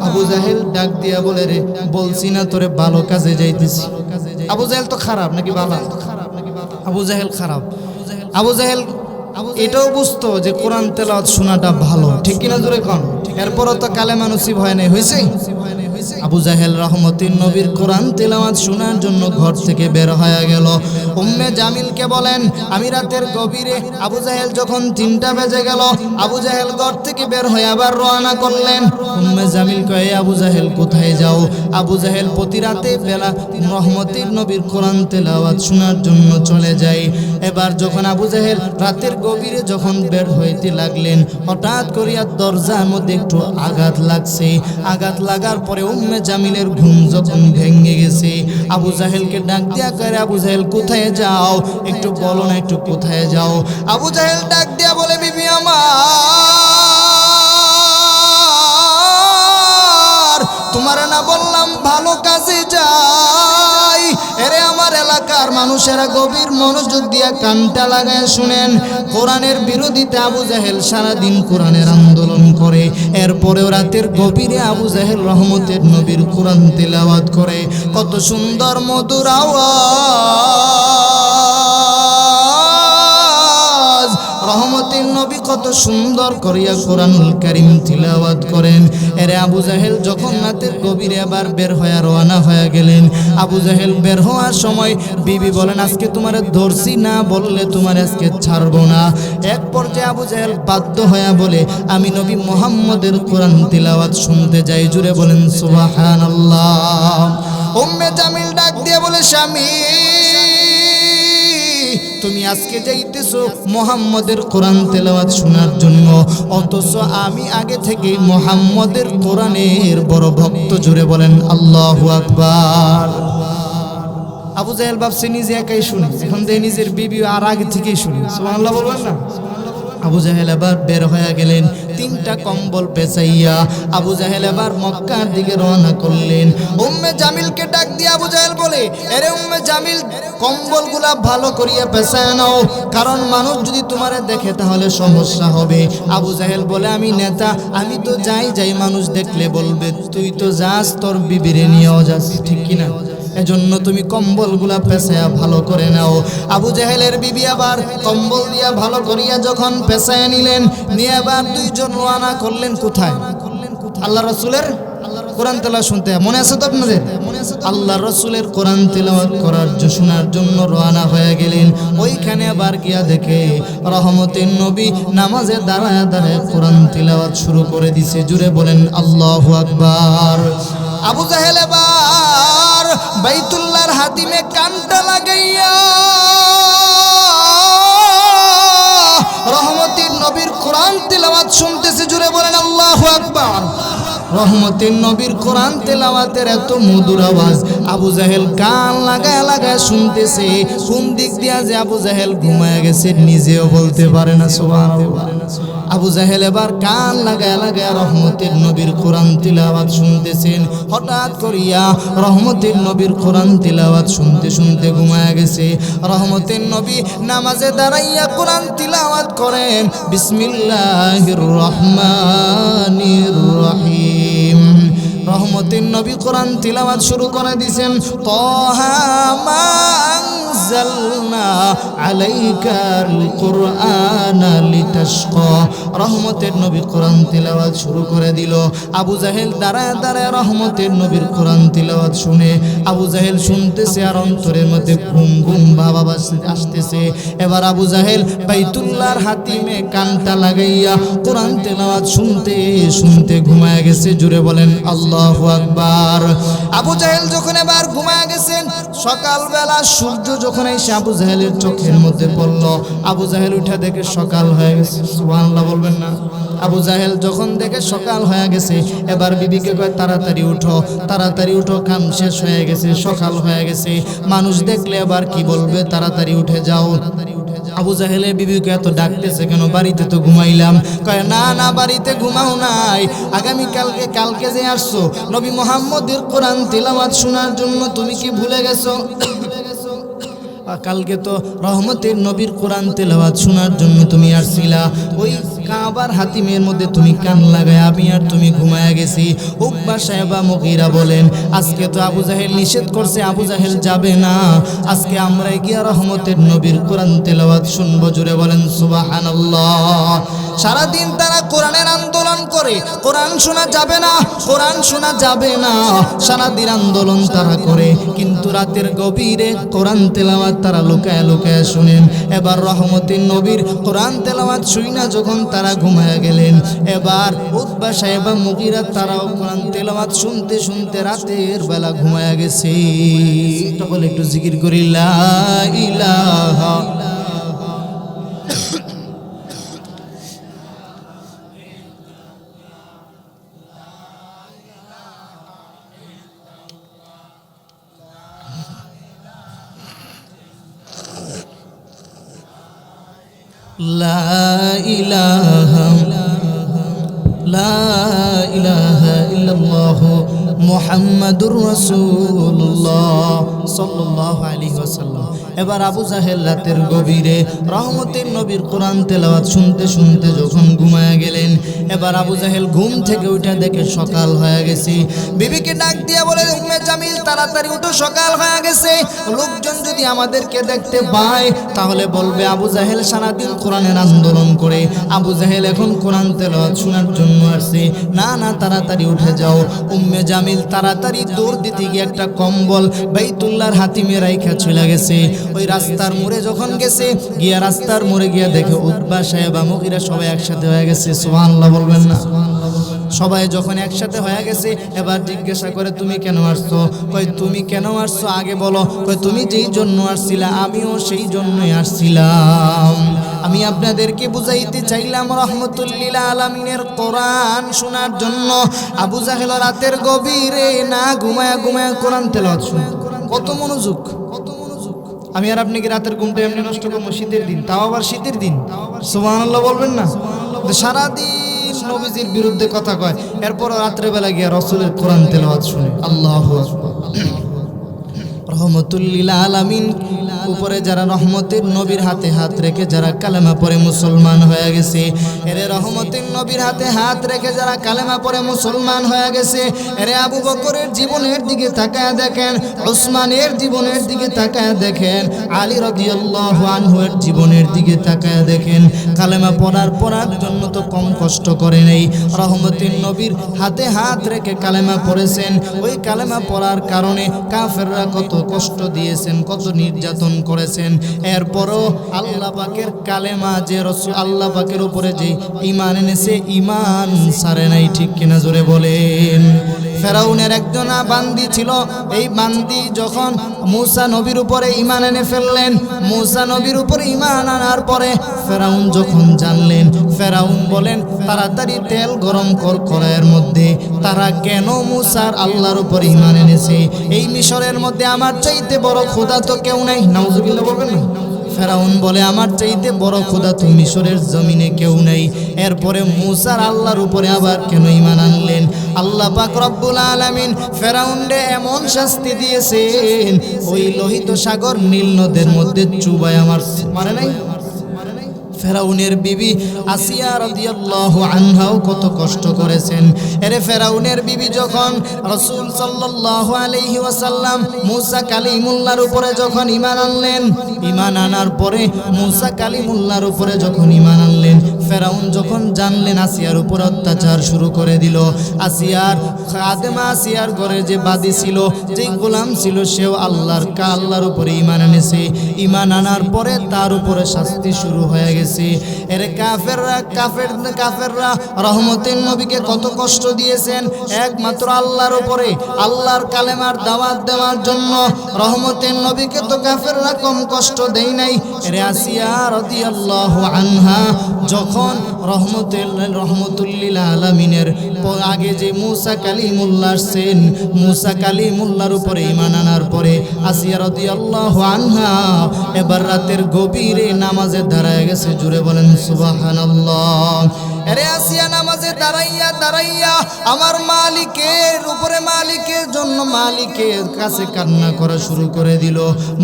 আবু জাহেল ডাক দিয়া বলে, রে বলছি না তোরে ভালো কাজে যাইতেছি। আবু জাহেল তো খারাপ নাকি ভালো? আবু জাহেল খারাপ। আবু জাহেল এটাও বুঝতো যে কোরআন তেলাওয়াত শোনাটা ভালো। ঠিক কিনা জোরে কোন? এরপরও তো কালেমা নসিব হয় নাই। হয়েছে? আবু জাহেল রহমতের নবীর কোরআন তেলাওয়াত শোনার জন্য ঘর থেকে বের হয়ে গেল। উম্মে জামিলকে বলেন, আমি রাতের গভীরে আবু জাহেল যখন 3টা বেজে গেল, আবু জাহেল ঘর থেকে বের হয়ে আবার রওনা করলেন। উম্মে জামিল কয়ে, আবু জাহেল কোথায় যাও? আবু জাহেল প্রতি রাতে বেলা রহমতের নবীর কোরআন তেলাওয়াত শোনার জন্য চলে যায়। এবার যখন আবু জাহেল রাতের গভীরে যখন বের হইতে লাগলেন, হঠাৎ করিয়া দরজার মধ্যে একটু আঘাত লাগছে। আঘাত লাগার পরে উম্মে জামিলের ঘুম যখন ভেঙে গেছে, আবু জাহেলকে ডাক দিয়া করে, আবু জাহেল কোথায় যাও? একটু বলো না, একটু কোথায় যাও? আবু জাহেল ডাক দিয়া বলে, বিবি আমার, তোমার না বললাম ভালো কাজে যাই? এরে আমার এলাকার মানুষেরা গভীর মনোযোগ দিয়া কানটা লাগায় শুনেন। কোরআনের বিরোধিতা আবু জাহেল সারাদিন কোরআনের আন্দোলন করে, এরপরেও রাতের গভীরে আবু জাহেল রহমতের নবীর কোরআন তেলাওয়াত করে। কত সুন্দর মধুর আওয়াজ! রহমতের নবী কত সুন্দর করিয়া কোরআনুল কারীম তিলাওয়াত করেন। এরে আবু জাহেল যখন রাতের গভীরে আবার বের হয়ে রওনা হয়ে গেলেন, আবু জাহেল বের হওয়ার সময় বিবি বলেন, আজকে তোমারে ধরছি না বললে তোমার আজকে ছাড়বো না। এক পর্যায়ে আবু জাহেল বাধ্য হয়ে বলে, আমি নবী মুহাম্মদের কোরআন তিলাওয়াত শুনতে যাই। জুড়ে বলেন সুবহানাল্লাহ। উম্মে জামিল ডাক দিয়ে বলে, স্বামী, তুমি আজকে যাইতেছো মুহাম্মদের কোরআন তেলাওয়াত শোনার জন্য, অথচ আমি আগে থেকে মুহাম্মদের কোরআনের বড় ভক্ত। জুড়ে বলেন আল্লাহু আকবার। আবু জাহেল ভাবছে নিজে একাই শুনে, এখন দেখে নিজের বিবি আর আগে থেকেই শুনে। সুবহানাল্লাহ বলবেন না? আবু জাহেল এবার বের হয়ে গেলেন 3টা কম্বল পেঁচাইয়া। আবু জাহেল এবার মক্কার দিকে রওনা করলেন। উম্মে জামিলকে ডাক দিয়ে আবু জাহেল বলে, আরে উম্মে জামিল, কম্বলগুলা ভালো করিয়া পেঁচায় নাও, কারণ মানুষ যদি তোমারে দেখে তাহলে সমস্যা হবে। আবু জাহেল বলে, আমি নেতা, আমি তো যাই, মানুষ দেখলে বলবে তুই তো যাস, তোর বিবিরে নিয়েও যাস, ঠিক কিনা? এজন্য তুমি কম্বলগুলা পেঁচায়া ভালো করে নাও। আবু জাহেলের বিবি আবার কম্বল দিয়া ভালো করিয়া যখন পেঁচায়া নিলেন, নিয়ে আবার 2জন রওনা করলেন কোথায়? আল্লাহ রাসূলের কোরআন তেলাওয়াত শুনতে। মনে আছে তো আপনাদের? আল্লাহ রাসূলের কোরআন তেলাওয়াত করার শোনার জন্য রওনা হয়ে গেলেন। ওইখানে আবার গিয়া দেখে রহমতের নবী নামাজে দাঁড়ায় দাঁড়ায় কোরআন তেলাওয়াত শুরু করে দিছে। জুড়ে বলেন আল্লাহু আকবার। আবু জাহেল এবার বাইতুল্লাহর হাতিমে কানটা লাগাইয়া রহমতের নবীর কোরআন তেলাওয়াত শুনতেছে। জুড়ে বলেন আল্লাহু আকবার। রহমতের নবীর কোরআন তেলাওয়াতের এত মধুর আওয়াজ, আবু জাহেল কান লাগায় লাগায় শুনতেছে। কোন দিক দিয়া যে আবু জাহেল ঘুমায় গেছে নিজেও বলতে পারে না। সুবহানাল্লাহ। আবু জাহেল এবার কান লাগায় লাগায় রহমতের নবীর কোরআন তিলাওয়াত শুনতেছেন। হঠাৎ করিয়া রহমতের নবীর কোরআন তিলাওয়াত শুনতে শুনতে ঘুমায় গেছে। রহমতের নবী নামাজে দাঁড়াইয়া কোরআন তিলাওয়াত করেন, বিসমিল্লাহির রহমানির রহিম। রহমতের নবী কোরআন তিলাওয়াত শুরু করে দিয়েছেন, তাহা মা আনজালনা আলাইকাল কুরআনা লিতাশকা। রহমতের নবী কোরআন তিলাওয়াত শুরু করে দিল। আবু জাহেল দাঁড়ায় দাঁড়ায় রহমতের নবীর কোরআন তিলাওয়াত শুনে আবু জাহেল শুনতেছে, আর অন্তরের মধ্যে ঘুম ঘুম ভাব আসতেছে। এবার আবু জাহেল বাইতুল্লাহর হাতিমে কানটা লাগাইয়া কোরআন তিলাওয়াত শুনতে শুনতে ঘুমায় গেছে। জুড়ে বলেন আল্লাহু আকবার। আবু জাহেল যখন এবার ঘুমায় গেছেন, সকালবেলা সূর্য যখন এসে আবু জাহেলের চোখের মধ্যে পড়ল, আবু জাহেল উঠে দেখে সকাল হয়ে গেছে। সুবহানাল্লাহ বলবেন না? আবু জাহেল যখন দেখে সকাল হয়ে গেছে, এবার বিবিকে কয় তাড়াতাড়ি উঠো, তাড়াতাড়ি উঠো, কাম শেষ হয়ে গেছে, সকাল হয়ে গেছে, মানুষ দেখলে এবার কি বলবে, তাড়াতাড়ি উঠে যাও। আবু জাহেলের বিবিকে এত ডাকতেছে কেন? বাড়িতে তো ঘুমাইলাম। কয় না না, বাড়িতে ঘুমাও নাই, কালকে যে আসছো নবী মুহাম্মদের কোরআন তিলাওয়াত শোনার জন্য, তুমি কি ভুলে গেছো? কালকে তো রহমতের নবীর কোরআন তেলাওয়াত শোনার জন্য তুমি আসছিলা, ওই কাবার হাতিমের মধ্যে তুমি কান লাগায় আমি আর তুমি ঘুমায়া গেছি। উকবা সাহেবা মুগীরা বলেন, আজকে তো আবু জাহেল নিষেধ করছে, আবু জাহেল যাবে না, আজকে আমরা গিয়া রহমতের নবীর কোরআন তেলাওয়াত শুনবো। জুড়ে বলেন সুবহানাল্লাহ। সারাদিন তারা কোরআনের আন্দোলন করে, কোরআন শোনা যাবে না, কোরআন শোনা যাবে না, সারাদিন আন্দোলন তারা করে, কিন্তু রাতের গভীরে কোরআন তেলাওয়াত তারা লুকায় লুকায় শুনেন। এবার রহমতের নবীর কোরআন তেলাওয়াত শুই না যখন তারা ঘুমায় গেলেন, এবার উতবা সাহেব এবং মুগীরা তারাও কোরআন তেলাওয়াত শুনতে শুনতে রাতের বেলা ঘুমায় গেছে। এটা বলে একটু জিকির করি লা ইলাহা লা ইলাহা লা ইলাহা ইল্লাল্লাহ মুহাম্মাদুর রাসূলুল্লাহ সাল্লাল্লাহু আলাইহি ওয়াসাল্লাম। এবার আবু জাহেল রাতের গভীরে রহমতের নবীর কোরআন তেলাওয়াত শুনতে শুনতে যখন ঘুমায় গেলেন, এবার আবু জাহেল ঘুম থেকে উঠে দেখে সকাল হয়ে গেছে। বিবিকে ডাক দিয়া বলে, উম্মে জামিল তাড়াতাড়ি উঠো, সকাল হয়ে গেছে। লোকজন যদি আমাদেরকে দেখতে পায় তাহলে বলবে আবু জাহেল সারাদিন কোরআনের আন্দোলন করে, আবু জাহেল এখন কোরআন তেলাওয়াত শোনার জন্য আসছে। না না, তাড়াতাড়ি উঠে যাও। উম্মে জামিল তাড়াতাড়ি দৌড় দিতে গিয়ে একটা কম্বল বাইতুল্লাহর হাতিমে রাইখা চলে গেছে। ওই রাস্তার মোড়ে যখন গেছে, গিয়া রাস্তার মোড়ে গিয়া দেখে উতবা সাহেব এবং মুগীরা সবাই একসাথে হয়ে গেছে। সুবহানাল্লাহ বলবেন না? সবাই যখন একসাথে হয়ে গেছে, এবার জিজ্ঞাসা করে, তুমি কেন আসছো? কই তুমি কেন আসছো আগে বলো। কই তুমি যেই জন্য আসছিলা আমিও সেই জন্যই আসছিলাম। আমি আপনাদেরকে বুঝাইতে চাইলাম রহমতুল লিল আলামিনের কোরআন শোনার জন্য। আবু জাহেল রাতের গভীরে না ঘুমায়া ঘুমায়া কোরআন তেলাওয়াত শুনে। কত মনোযোগ, কত মনোযোগ। আমি আর আপনি কি রাতের ঘুমটা এমনি নষ্ট করবো শীতের দিন, তাও আবার শীতের দিন? সুবহানাল্লাহ বলবেন না? সারাদিন নবীজির বিরুদ্ধে কথা কয়, এরপর রাত্রে বেলা গিয়া রাসূলের কোরআন তেলাওয়াত শুনে। আল্লাহু আকবার। রহমতুল লিল আলামিন উপরে যারা রহমতের নবীর হাতে হাত রেখে যারা কালেমা পড়ে মুসলমান হয়ে গেছে, এরে রহমতের নবীর হাতে হাত রেখে যারা কালেমা পড়ে মুসলমান হয়ে গেছে, এরে আবু বকরের জীবনের দিকে তাকায় দেখেন, উসমানের জীবনের দিকে তাকায় দেখেন, আলী রাদিয়াল্লাহু আনহুর জীবনের দিকে তাকায় দেখেন। কালেমা পড়ার জন্য তো কম কষ্ট করে নেই। রহমতের নবীর হাতে হাত রেখে কালেমা পড়েছেন। ওই কালেমা পড়ার কারণে কাফেররা কত কষ্ট দিয়েছেন, কত নির্যাতন করেছেন। এরপরও আল্লাহ পাকের কালেমা যে রাসূল আল্লাহ পাকের উপরে যে ঈমান এনেছে, ঈমান ছাড়ে নাই। ঠিক কিনা জোরে বলেন? ফেরাউনের একজন বান্দি ছিল। এই বান্দি যখন মূসা নবীর উপরে ঈমান এনে ফেললেন, মূসা নবীর উপরে ঈমান আনার পরে ফেরাউন যখন জানলেন, ফেরাউন বলেন তাড়াতাড়ি তেল গরম কর কড়াইয়ের মধ্যে। তারা কেন মূসার আল্লাহর উপর ঈমান এনেছে? এই মিশরের মধ্যে আমার চাইতে বড় খোদা তো কেউ নাই। নাউজুবিল্লাহ বলবেন না? ফেরাউন বলে আমার চাইতে বড় খোদা তো মিশরের জমিনে কেউ নাই। এরপরে মূসার আল্লাহর উপরে আবার কেন ঈমান আনলেন? আল্লাহ পাক রব্বুল আলামিন ফেরাউনরে এমন শাস্তি দিয়েছেন, ওই লোহিত সাগর নীল নদের মধ্যে চুবায় আমার মারে নাই। ফেরাউনের বিবি আসিয়া রাদিয়াল্লাহু আনহাও কত কষ্ট করেছেন। এরে ফেরাউনের বিবি যখন রাসূল সাল্লাল্লাহু আলাইহি ওয়াসাল্লাম মূসা কালিমুল্লাহর উপরে যখন ঈমান আনলেন, ঈমান আনার পরে মূসা কালিমুল্লাহর উপরে যখন ঈমান আনলেন, ফেরাউন যখন জানলেন আসিয়ার উপর অত্যাচার শুরু করে দিল। আসিয়ার খাদেমা আসিয়ার ঘরে যে বাদী ছিল, যে গোলাম ছিল, সেও আল্লাহর উপরে ঈমান এনেছে। ঈমান আনার পরে তার উপরে শাস্তি শুরু হয়ে গেছে। এরে কাফেররা রহমতের নবীকে কত কষ্ট দিয়েছেন, একমাত্র আল্লাহর উপরে আল্লাহর কালেমার দাওয়াত দেওয়ার জন্য। রহমতের নবীকে তো কাফেররা কম কষ্ট দেয় নাই। এরে আসিয়া রাদিয়াল্লাহু আনহা যখন রহমতুল লিল আলামিনের আগে যে মূসা কালিমুল্লাহ আসছেন, মূসা কালিমুল্লাহর উপরে ঈমান আনার পরে আসিয়া রাদিয়াল্লাহু আনহা এবার রাতের গভীরে নামাজে দাঁড়ায় গেছে। জুড়ে বলেন সুবহানাল্লাহ। আরে আসিয়া নামাজে দাঁড়াইয়া দাঁড়াইয়া আমার মালিকের উপরে, মালিকের জন্য মালিকের কাছে কান্না করা শুরু করে দিল,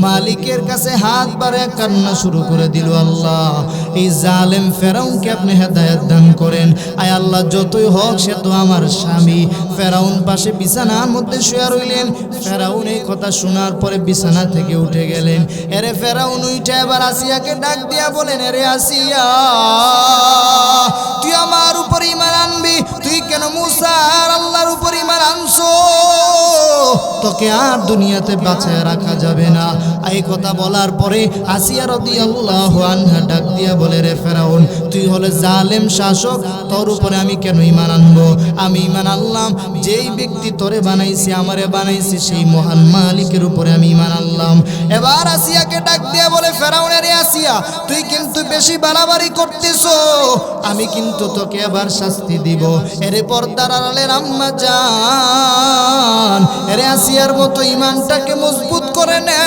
মালিকের কাছে হাত বাড়িয়ে কান্না শুরু করে দিল। আল্লাহ, এই জালেম ফেরাউনকে আপনি হেদায়েত দান করেন। আয় আল্লাহ, যতই হোক সে তো আমার স্বামী। ফেরাউন পাশে বিছানার মধ্যে শুয়ে রইলেন। ফেরাউন এই কথা শোনার পরে বিছানা থেকে উঠে গেলেন। এরে ফেরাউন উঠে এবার আসিয়াকে ডাক দিয়া বলেন, এরে আসিয়া, তুই আমার উপর ঈমান আনবি? তুই কেন মুসা আর আল্লাহর উপর ঈমান আনছো? তোকে আর দুনিয়াতে বাঁচায় রাখা যাবে না। এই কথা বলার পরে আসিয়া রাদিয়াল্লাহু আনহা ডাক দিয়া বলে, রে ফেরাউন, তুই হলে জালেম শাসক, তোর উপরে আমি কেন ঈমান আনবো? আমি ঈমান আনলাম যেই ব্যক্তি তোরে বানাইছে, আমারে বানাইছে, সেই মহান মালিকের উপরে আমি ঈমান আনলাম। এবার আসিয়াকে ডাক দিয়া বলে, ফেরাউনের আসিয়া, তুই কিন্তু বেশি বাড়াবাড়ি করতেছো, আমি কিন্তু তোকে এবার শাস্তি দিব। এরে পর্দার আড়ালের আম্মা জান, এরে আসিয়ার মতো ঈমানটাকে মজবুত করে নেন।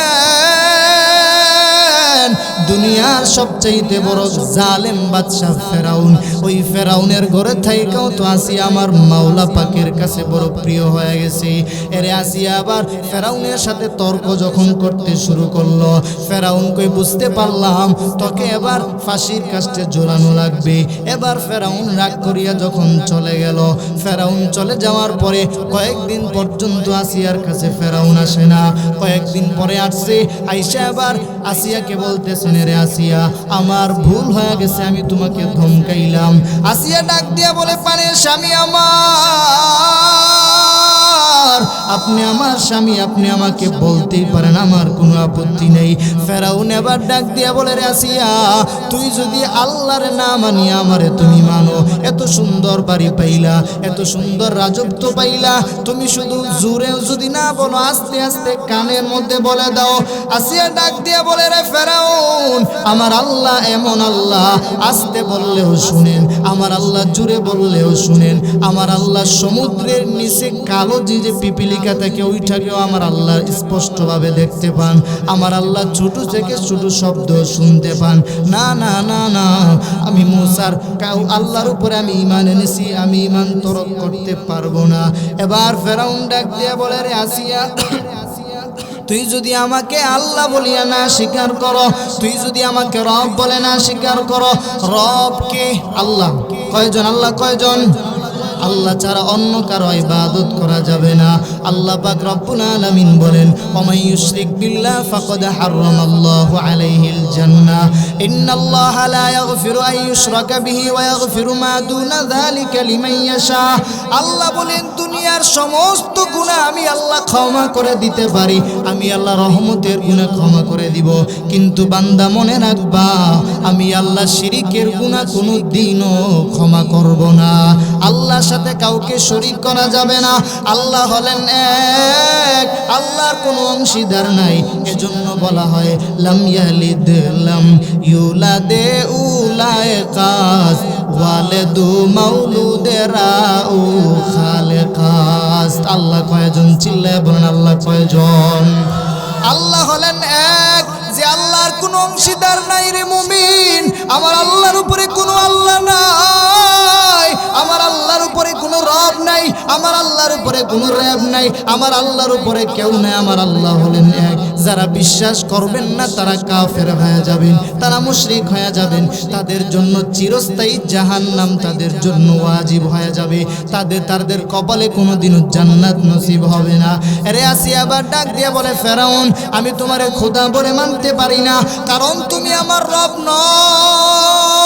দুনিয়ার সবচাইতে বড় জালেম বাদশা ফেরাউন, ওই ফেরাউনের ঘরে থাইকাও তো আসিয়া আমার মাওলা পাকের কাছে বড় প্রিয় হয়ে গেছে। এরে আসিয়া আবার ফেরাউনের সাথে তর্ক যখন করতে শুরু করলো, ফেরাউন কই বুঝতে পারলাম তোকে এবার ফাঁসির কাস্টে ঝোলানো লাগবে। এবার ফেরাউন রাগ করিয়া যখন চলে গেল, ফেরাউন চলে যাওয়ার পরে কয়েকদিন পর্যন্ত আসিয়ার কাছে ফেরাউন আসে না। কয়েকদিন পরে আসছে, আইসা এবার আসিয়াকে বলতেছেন, রে আসিয়া, আমার ভুল হয়ে গেছে, আমি তোমাকে ধমকাইলাম। আসিয়া ডাক দিয়া বলে, পানের স্বামী আমার, আপনি আমার স্বামী, আপনি আমাকে বলতেই পারেন, আমার কোনো আপত্তি নেই। ফেরাউন এবার ডাক দিয়া বলে, রে আসিয়া, তুই যদি আল্লাহর না মানিয়া আমারে তুমি মানো, এত সুন্দর বাড়ি পাইলা, এত সুন্দর রাজত্ব পাইলা, তুমি শুধু জোরে যদি না বলো, আস্তে আস্তে কানের মধ্যে বলে দাও। আসিয়া ডাক দিয়া বলে, রে ফেরাউন, আমার আল্লাহ এমন আল্লাহ, আস্তে বললেও শুনেন, আমার আল্লাহ জোরে বললেও শুনেন, আমার আল্লাহ সমুদ্রের নিচে কালো যে পিপিলিকা থাকে ওইটাকেও আমার আল্লাহ স্পষ্টভাবে দেখতে পান, আমার আল্লাহ ছোট থেকে ছোট শব্দ শুনতে পান। না না না না, আমি মুসার আল্লাহর উপরে আমি ঈমান এনেছি, আমি ঈমান তরক করতে পারবো না। এবার ফেরাউন ডাক দিয়া বলে, রে আসিয়া, তুই যদি আমাকে আল্লাহ বলিয়া না স্বীকার করো, তুই যদি আমাকে রব বলে না স্বীকার করো, রবকে আল্লাহ কয়জন? আল্লাহ কয়জন? আল্লাহ ছাড়া অন্য কারো ইবাদত করা যাবে না। আল্লাহ পাক রব্বুল আলামিন বলেন, ওমাই ইউশরিক বিল্লাহ ফাকাদ হারামাল্লাহু আলাইহিল জান্নাহ, ইন্নাল্লাহা লা ইয়াগফিরু আন ইউশরাকা বিহি ওয়া ইয়াগফিরু মা দুনা যালিকা লিমান ইয়াশা। আল্লাহ বলেন, দুনিয়ার সমস্ত গুনাহ আমি আল্লাহ ক্ষমা করে দিতে পারি, আমি আল্লাহ রহমতের গুনাহ ক্ষমা করে দিব, কিন্তু বান্দা মনে রাখবা, আমি আল্লাহ শিরিকের গুনাহ কোনোদিনও ক্ষমা করব না। আল্লাহ সাথে কাউকে শরীক করা যাবে না। আল্লাহ হলেন এক, আল্লাহর কোনো অংশীদার নাই। এজন্য বলা হয়, লাম ইয়ালিদ লাম ইউলাদে উলায়কাস ওয়ালিদু মাউলুদেরা উ খালেকাস। আল্লাহ কয়জন? চিল্লায় বলেন, আল্লাহ কয়জন? আল্লাহ হলেন এক, যে আল্লাহর কোনো অংশীদার নাই। রে মুমিন, আমার আল্লাহর উপরে কোনো আল্লাহ নাই, আমার আল্লাহর উপরে কোনো রব নাই, আমার আল্লাহর উপরে কোনো রব নাই, আমার আল্লাহর উপরে কেউ নাই। আমার আল্লাহ হলেন এক। যারা বিশ্বাস করবেন না তারা কাফের হয়ে যাবেন, তারা মুশরিক হয়ে যাবেন, তাদের জন্য চিরস্থায়ী জাহান্নাম তাদের জন্য ওয়াজিব হয়ে যাবে, তাদের কপালে কোনোদিনও জান্নাত নসিব হবে না। আরে আসিয়া আবার ডাক দিয়ে বলে, ফেরাউন, আমি তোমারে খোদা বলে মানতে পারি না, কারণ তুমি আমার রব নয়।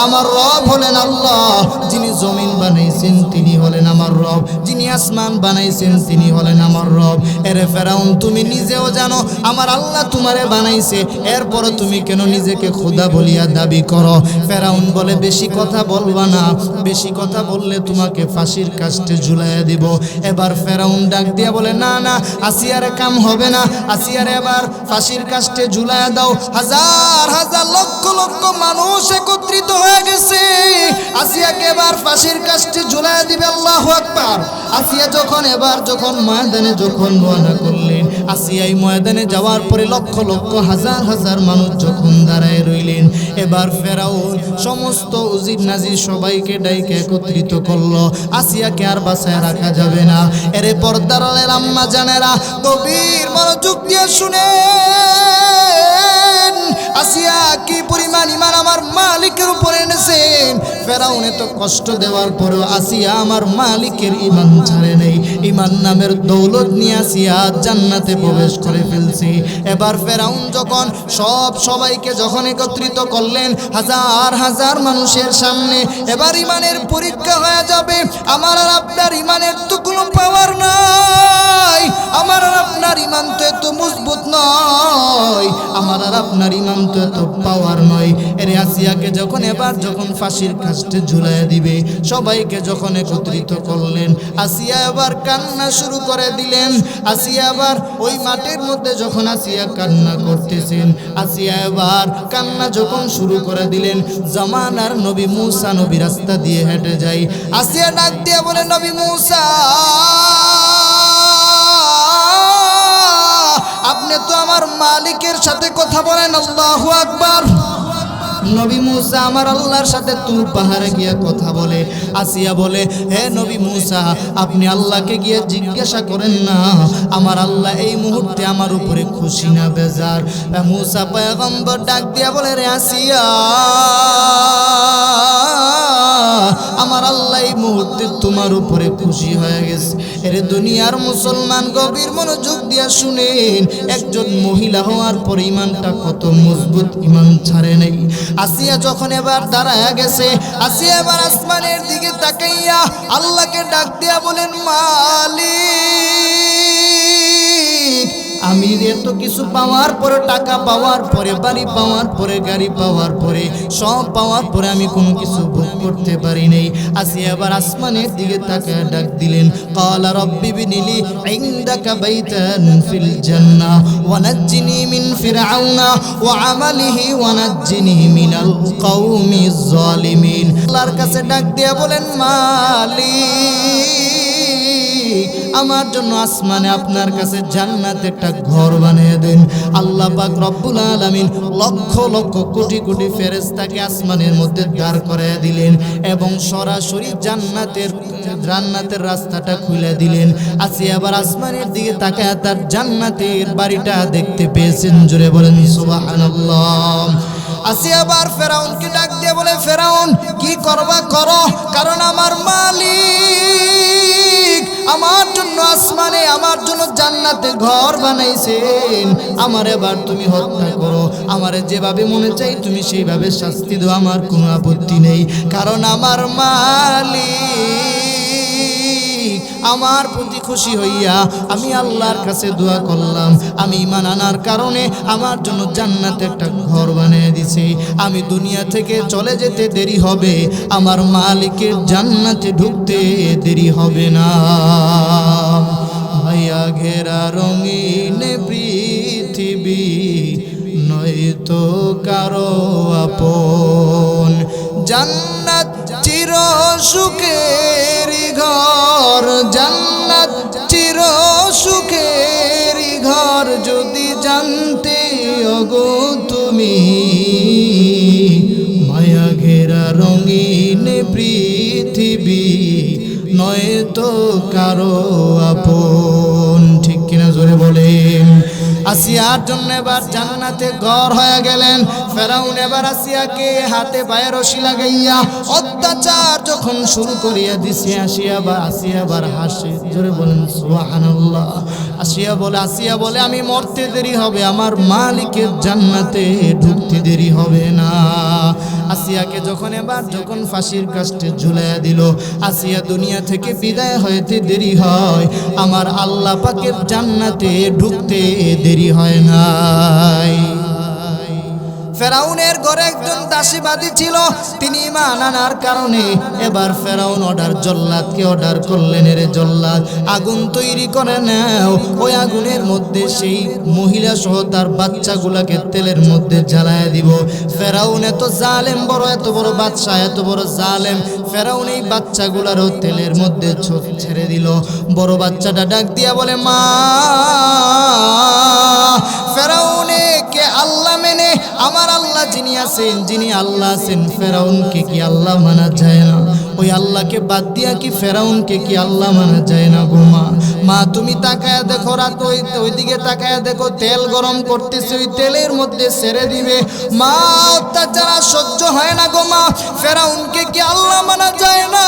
আমার রব হলেন আল্লাহ, যিনি জমিন বানাইছেন তিনি হলেন আমার রব, যিনি আসমান বানাইছেন তিনি হলেন আমার রব। এরে ফেরাউন, তুমি নিজেও জানো আমার আল্লাহ তোমারে বানাইছে, এরপর তুমি কেন নিজেকে খোদা বলিয়া দাবি করো? ফেরাউন বলে, বেশি কথা বলবা না, বেশি কথা বললে তোমাকে ফাঁসির কাস্টে ঝুলাইয়া দিব। এবার ফেরাউন ডাক দিয়া বলে, না না, আসিয়ারে কাম হবে না, আসিয়ারে এবার ফাঁসির কাস্টে ঝুলাইয়া দাও। হাজার হাজার লক্ষ লক্ষ মানুষ একত্রিত হয়ে গেছে, আসিয়াকে এবার ফাঁসির কাস্টে ঝুলাইয়া দিবে। আল্লাহু আকবার। আসিয়া যখন ময়দানে রওনা করলেন, আসিয়া এই ময়দানে যাওয়ার পরে লক্ষ লক্ষ হাজার হাজার মানুষ যখন দাঁড়ায় রইলেন, এবার ফেরাউন সমস্ত উজির নাজির সবাইকে ডাইকে একত্রিত করলো। আসিয়াকে আর বাঁচায় রাখা যাবে না। এরে পর্দার আড়ালের আম্মা জানেরা, গভীর মনোযোগ দিয়ে শুনেন, আসিয়া কি পরিমাণ ঈমান আমার মালিকের উপরে এনেছেন। ফেরাউন এত কষ্ট দেওয়ার পরেও আসিয়া আমার মালিকের ঈমান ছাড়ে নেই। ঈমান নামের দৌলত নিয়ে আসিয়া জান্নাতে প্রবেশ করে ফেলছে। এবার ফেরাউন যখন সবাইকে যখন একত্রিত করলেন হাজার হাজার মানুষের সামনে, এবার ঈমানের পরীক্ষা হয়ে যাবে। আমার আর আপনার ঈমানের তো কোনো পাওয়ার নাই, আমার আর আপনার ঈমান তো এত মজবুত নয়, আমার আর আপনার ঈমান তো এত পাওয়ার নয়। এরে আসিয়াকে যখন ফাঁসির কাস্টে ঝুলাইয়া দিবে, সবাইকে যখন একত্রিত করলেন, আসিয়া এবার কান্না শুরু করে দিলেন। আসিয়া এবার ওই মাঠের মধ্যে যখন আসিয়া কান্না করতেছেন, আসিয়া এবার কান্না যখন শুরু করে দিলেন, জামানার নবী মূসা নবী রাস্তা দিয়ে হেঁটে যায়। আসিয়া ডাক দিয়ে বলে, নবী মূসা, আপনি তো আমার মালিকের সাথে কথা বলেন, আল্লাহু আকবার। নবী মূসা আমার আল্লাহর সাথে তুর পাহাড়ে গিয়ে কথা বলে। আসিয়া বলে, হে নবী মূসা, আপনি আল্লাহকে গিয়ে জিজ্ঞাসা করেন না, আমার আল্লাহ এই মুহূর্তে আমার উপরে খুশি না বেজার। মূসা পয়গম্বর ডাক দিয়া বলে, রে আসিয়া, আমার আল্লাহ এই মুহূর্তে তোমার উপরে খুশি হয়ে গেছে। এর দুনিয়ার মুসলমান গভীর মনোযোগ দিয়া শুনেন, একজন মহিলা হওয়ার পর ঈমানটা কত মজবুত, ঈমান ছাড়ে নেই। আসিয়া যখন এবার দাঁড়ায় গেছে, আসিয়া এবার আসমানের দিকে তাকাইয়া আল্লাহকে ডাক দিয়া বলেন, মালিক, আমি এত কিছু পাওয়ার পরে, টাকা পাওয়ার পরে, বাড়ি পাওয়ার পরে, গাড়ি পাওয়ার পরে, সব পাওয়ার পরে আমি কোনো কিছু ভোগ করতে পারি নাই। আসিয়া এবার আসমানের দিকে তাকায় ডাক দিলেন, ক্বালা রব্বি বিনিলি ইনদাকা বাইতান ফিল জান্নাহ ওয়া নাজ্জিনি মিন ফিরআউনা ওয়া আমালিহি ওয়া নাজ্জিনি মিনাল কওমিজ জালিমিন। আল্লাহর কাছে ডাক দিয়া বলেন, মালিক, আমার জন্য আসমানে আপনার কাছে জান্নাতে একটা ঘর বানিয়ে দেন। আল্লাহ পাক রব্বুল আলামিন লক্ষ লক্ষ কোটি কোটি ফেরেশতাকে আসমানের মধ্যে দাঁড় করায় দিলেন এবং সরাসরি জান্নাতের রাস্তাটা খুলে দিলেন। আসিয়া আবার আসমানের দিকে তাকায় তার জান্নাতের বাড়িটা দেখতে পেয়েছেন। জোরে বলেন সুবহানাল্লাহ। আসিয়া আবার ফেরাউনকে ডাক দিয়ে বলে, ফেরাউন, কি করবা করো, কারণ আমার মালিক আমার জন্য আসমানে, আমার জন্য জান্নাতে ঘর বানাইছেন। আমার এবার তুমি হত্যা করো, আমারে যেভাবে মনে চাই তুমি সেইভাবে শাস্তি দাও, আমার কোনো আপত্তি নেই। কারণ আমার মালিক আমার প্রতি খুশি হইয়া আমি আল্লাহর কাছে দোয়া করলাম, আমি ঈমান আনার কারণে আমার জন্য জান্নাতে একটা ঘর বানিয়ে দিছে। আমি দুনিয়া থেকে চলে যেতে দেরি হবে, আমার মালিকের জান্নাতে ঢুকতে দেরি হবে না। মায়া ঘেরা রঙিন পৃথিবী নয়তো কারো আপন, জান্নাত চির সুখের ঘর, জান্নাত চির সুখের ঘর, যদি জানতে ওগো তুমি, মায়া ঘেরা রঙিন পৃথিবী নয়তো কারো আপন। ঠিক কিনা জোরে বলেন। আসিয়ার জন্য এবার জান্নাতে ঘর হয়ে গেলেন। ফেরাউন এবার আসিয়াকে হাতে পায়ে রশি লাগাইয়া অত্যাচার যখন শুরু করিয়া দিছে, আসিয়া আবার হাসে। জোরে বলেন সুবহানাল্লাহ। আসিয়া বলে আমি মরতে দেরি হবে, আমার মালিকের জান্নাতে ঢুকতে দেরি হবে না। আসিয়াকে যখন ফাঁসির কাস্টে ঝুলাইয়া দিল, আসিয়া দুনিয়া থেকে বিদায় হইতে দেরি হয়, আমার আল্লাহ পাকের জান্নাতে ঢুকতে দেরি হয় নাই। ফেরাউনের ঘরে একজন দাসীবাদী ছিল, তিনি ঈমান আনার কারণে এবার ফেরাউন জল্লাদকে অর্ডার করলেন, এর জল্লাদ আগুন তৈরি করে নাও, ওই আগুনের মধ্যে সেই মহিলা সহ তার বাচ্চাগুলাকে তেলের মধ্যে জ্বালায় দিব। ফেরাউন এত জালেম, এত বড় বাদশা, এত বড় জালেম, ফেরাউন এই বাচ্চাগুলারও তেলের মধ্যে ছেড়ে দিল। বড় বাচ্চাটা ডাক দিয়া বলে, মা। ফেরাউনে কে আল্লাহ মেনে, আমার আল্লাহ যিনি আছেন, যিনি আল্লাহ আছেন, ফেরাউনকে কি আল্লাহ মানা যায় না? ওই আল্লাহকে বাদ দিয়া কি ফেরাউনকে কি আল্লাহ মানা যায় না গো মা? মা তুমি তাকায়া দেখো, রাত ওইদিকে তাকায়া দেখো, তেল গরম করতেছে, ওই তেলের মধ্যে ছেড়ে দিবে। মা অত্যাচার সহ্য হয় না গো মা, ফেরাউনকে কি আল্লাহ মানা যায় না?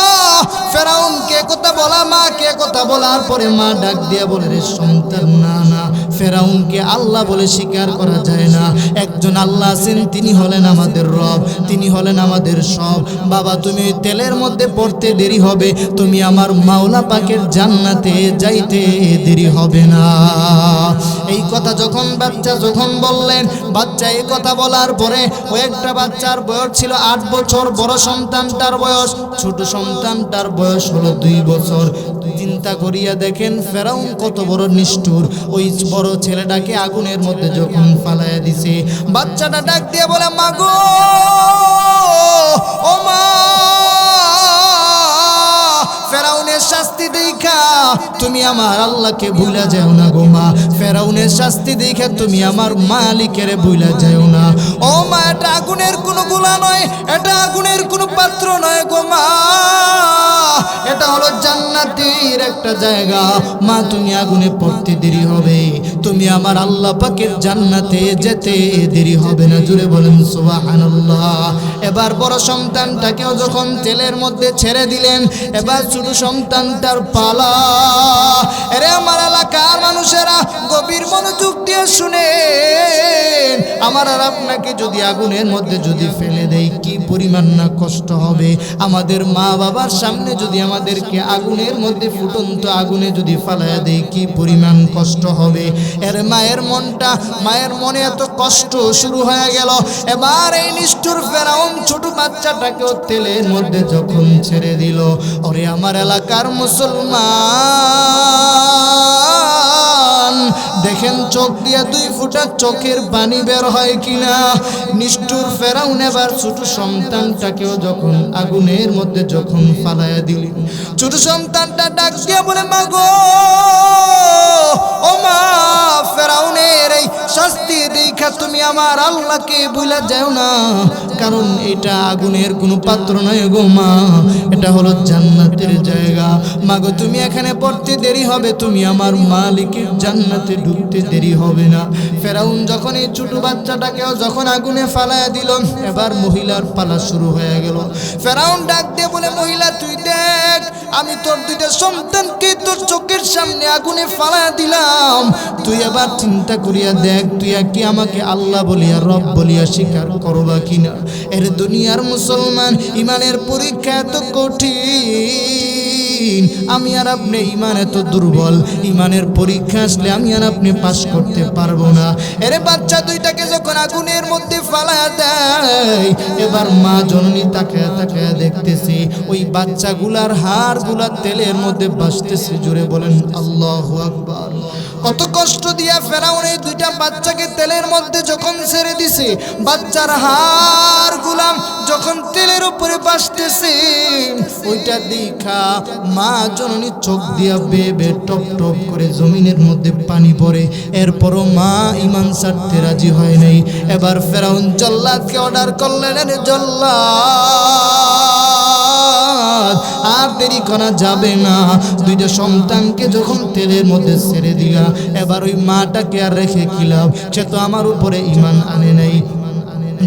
ফেরাউনকে কথা বলা, মা কে কথা বলার পরে মা ডাক দিয়া বলে, রে সন্তান, না না, ফেরাউনকে আল্লাহ বলে স্বীকার করা যায় না। একজন আল্লাহ আছেন, তিনি হলেন আমাদের রব, তিনি হলেন আমাদের সব। বাবা তুমি ওই তেলের মধ্যে পড়তে দেরি হবে, তুমি আমার মাওলা পাকের জান্নাতে যাইতে দেরি হবে না। এই কথা যখন বাচ্চা বললেন, বাচ্চা এই কথা বলার পরে ওই একটা বাচ্চার বয়স ছিল 8 বছর, বড় সন্তানটার বয়স, ছোট সন্তানটার বয়স হলো 2 বছর। চিন্তা করিয়া দেখেন ফেরাউন কত বড় নিষ্ঠুর। ওই বড় ছেলেটাকে আগুনের মধ্যে যখন ফালাইয়া দিছে, বাচ্চাটা ডাক দিয়ে বলে, মা গো, ও মা, ফেরাউনের শাস্তি দেখা তুমি আমার আল্লাহকে ভুলা যাও না গো মা। ফেরাউনের শাস্তি দেখে তুমি আমার মালিকের ভুলা যাও না। ও মা, এটা আগুনের কোনো গোলা নয়, এটা আগুনের কোনো পাত্র নয় গো মা, এটা হলো জান্নাতের একটা জায়গা। মা তুমি আগুনে পড়তে দেরি হবে, তুমি আমার আল্লাহ পাকের জান্নাতে যেতে দেরি হবে না। জুড়ে বলেন সুবহানাল্লাহ। এবার বড় সন্তানটাকেও যখন তেলের মধ্যে ছেড়ে দিলেন, এবার ছোট সন্তানটার পালা। আরে আমার এলাকার মানুষেরা গভীর মনোযোগ দিয়ে শুনেন, আমার আর আপনাকে যদি আগুনের মধ্যে যদি ফেলে দেই, কি পরিমাণ না কষ্ট হবে। আমাদের মা বাবার সামনে যদি আমাদেরকে আগুনের মধ্যে, ফুটন্ত আগুনে যদি ফালাইয়া দেই, কি পরিমাণ কষ্ট হবে। এর মায়ের মনে এত কষ্ট শুরু হয়ে গেল। এবার এই নিষ্ঠুর ফেরাউন ছোট বাচ্চাটাকেও তেলের মধ্যে যখন ছেড়ে দিল, ওরে আমার এলাকার মুসলমান, দেখেন চোখ দিয়ে 2 ফোঁটা চোখের পানি বের হয় কিনা। নিষ্ঠুর ফেরাউন এবার ছোট সন্তানটাকেও যখন আগুনের মধ্যে যখন ফালাইয়া দিল, ছোট সন্তানটা ডাক দিয়ে বলে, মা গো, ও মা, ফেরাউনের এই শাস্তি দেখা তুমি আমার আল্লাহকে ভুলা যাও না, কারণ এটা আগুনের কোনো পাত্র নয় গো মা, এটা হলো জান্নাতের জায়গা। মা গো তুমি এখানে পড়তে দেরি হবে, তুমি আমার মালিকের জান্নাতে ঢুকতে দেরি হবে না। ফেরাউন যখন এই ছোট বাচ্চাটাকেও যখন আগুনে ফালাইয়া দিল, এবার মহিলার পালা শুরু হয়ে গেল। ফেরাউন ডাক দিয়ে বলে, মহিলা তুই দেখ, আমি তোর 2টা সন্তানকে তোর চোখের সামনে আগুনে ফালাইয়া দিলাম, তুই এবার চিন্তা করিয়া দেখ, তুই কি আমাকে আল্লাহ বলিয়া রব বলিয়া স্বীকার করবা কিনা। এর দুনিয়ার মুসলমান, ইমানের পরীক্ষা এত কঠিন, আমি আর আপনি ইমান এত দুর্বল, ইমানের পরীক্ষা আসলে আমি আর আপনি পাস করতে পারবো না। এর বাচ্চা 2টাকে যখন আগুনের মধ্যে ফালায়া দেয়, এবার মা জননী তাকায়া তাকায়া দেখতেছে ওই বাচ্চাগুলার হাড়গুলা তেলের মধ্যে ভাসতেছে। জোরে বলেন আল্লাহু আকবার। কত কষ্ট দিয়া ফেরাউন এই 2টা বাচ্চাকে তেলের মধ্যে যখন ছেড়ে দিছে, বাচ্চার হাড়গুলা যখন তেলের উপরে ভাসতেছে, ওইটা দেখা মা জননী চোখ দিয়া বেয়ে টপ টপ করে জমিনের মধ্যে পানি পড়ে। এরপরও মা ইমান ছাড়তে রাজি হয় নাই। এবার ফেরাউন জল্লাদকে অর্ডার করলেন, জল্লাদ আর দেরি করা যাবে না, 2টা সন্তানকে যখন তেলের মধ্যে ছেড়ে দিলা, এবার ওই মাটাকে আর রেখে কি লাভ, সে তো আমার উপরে ইমান আনে নাই।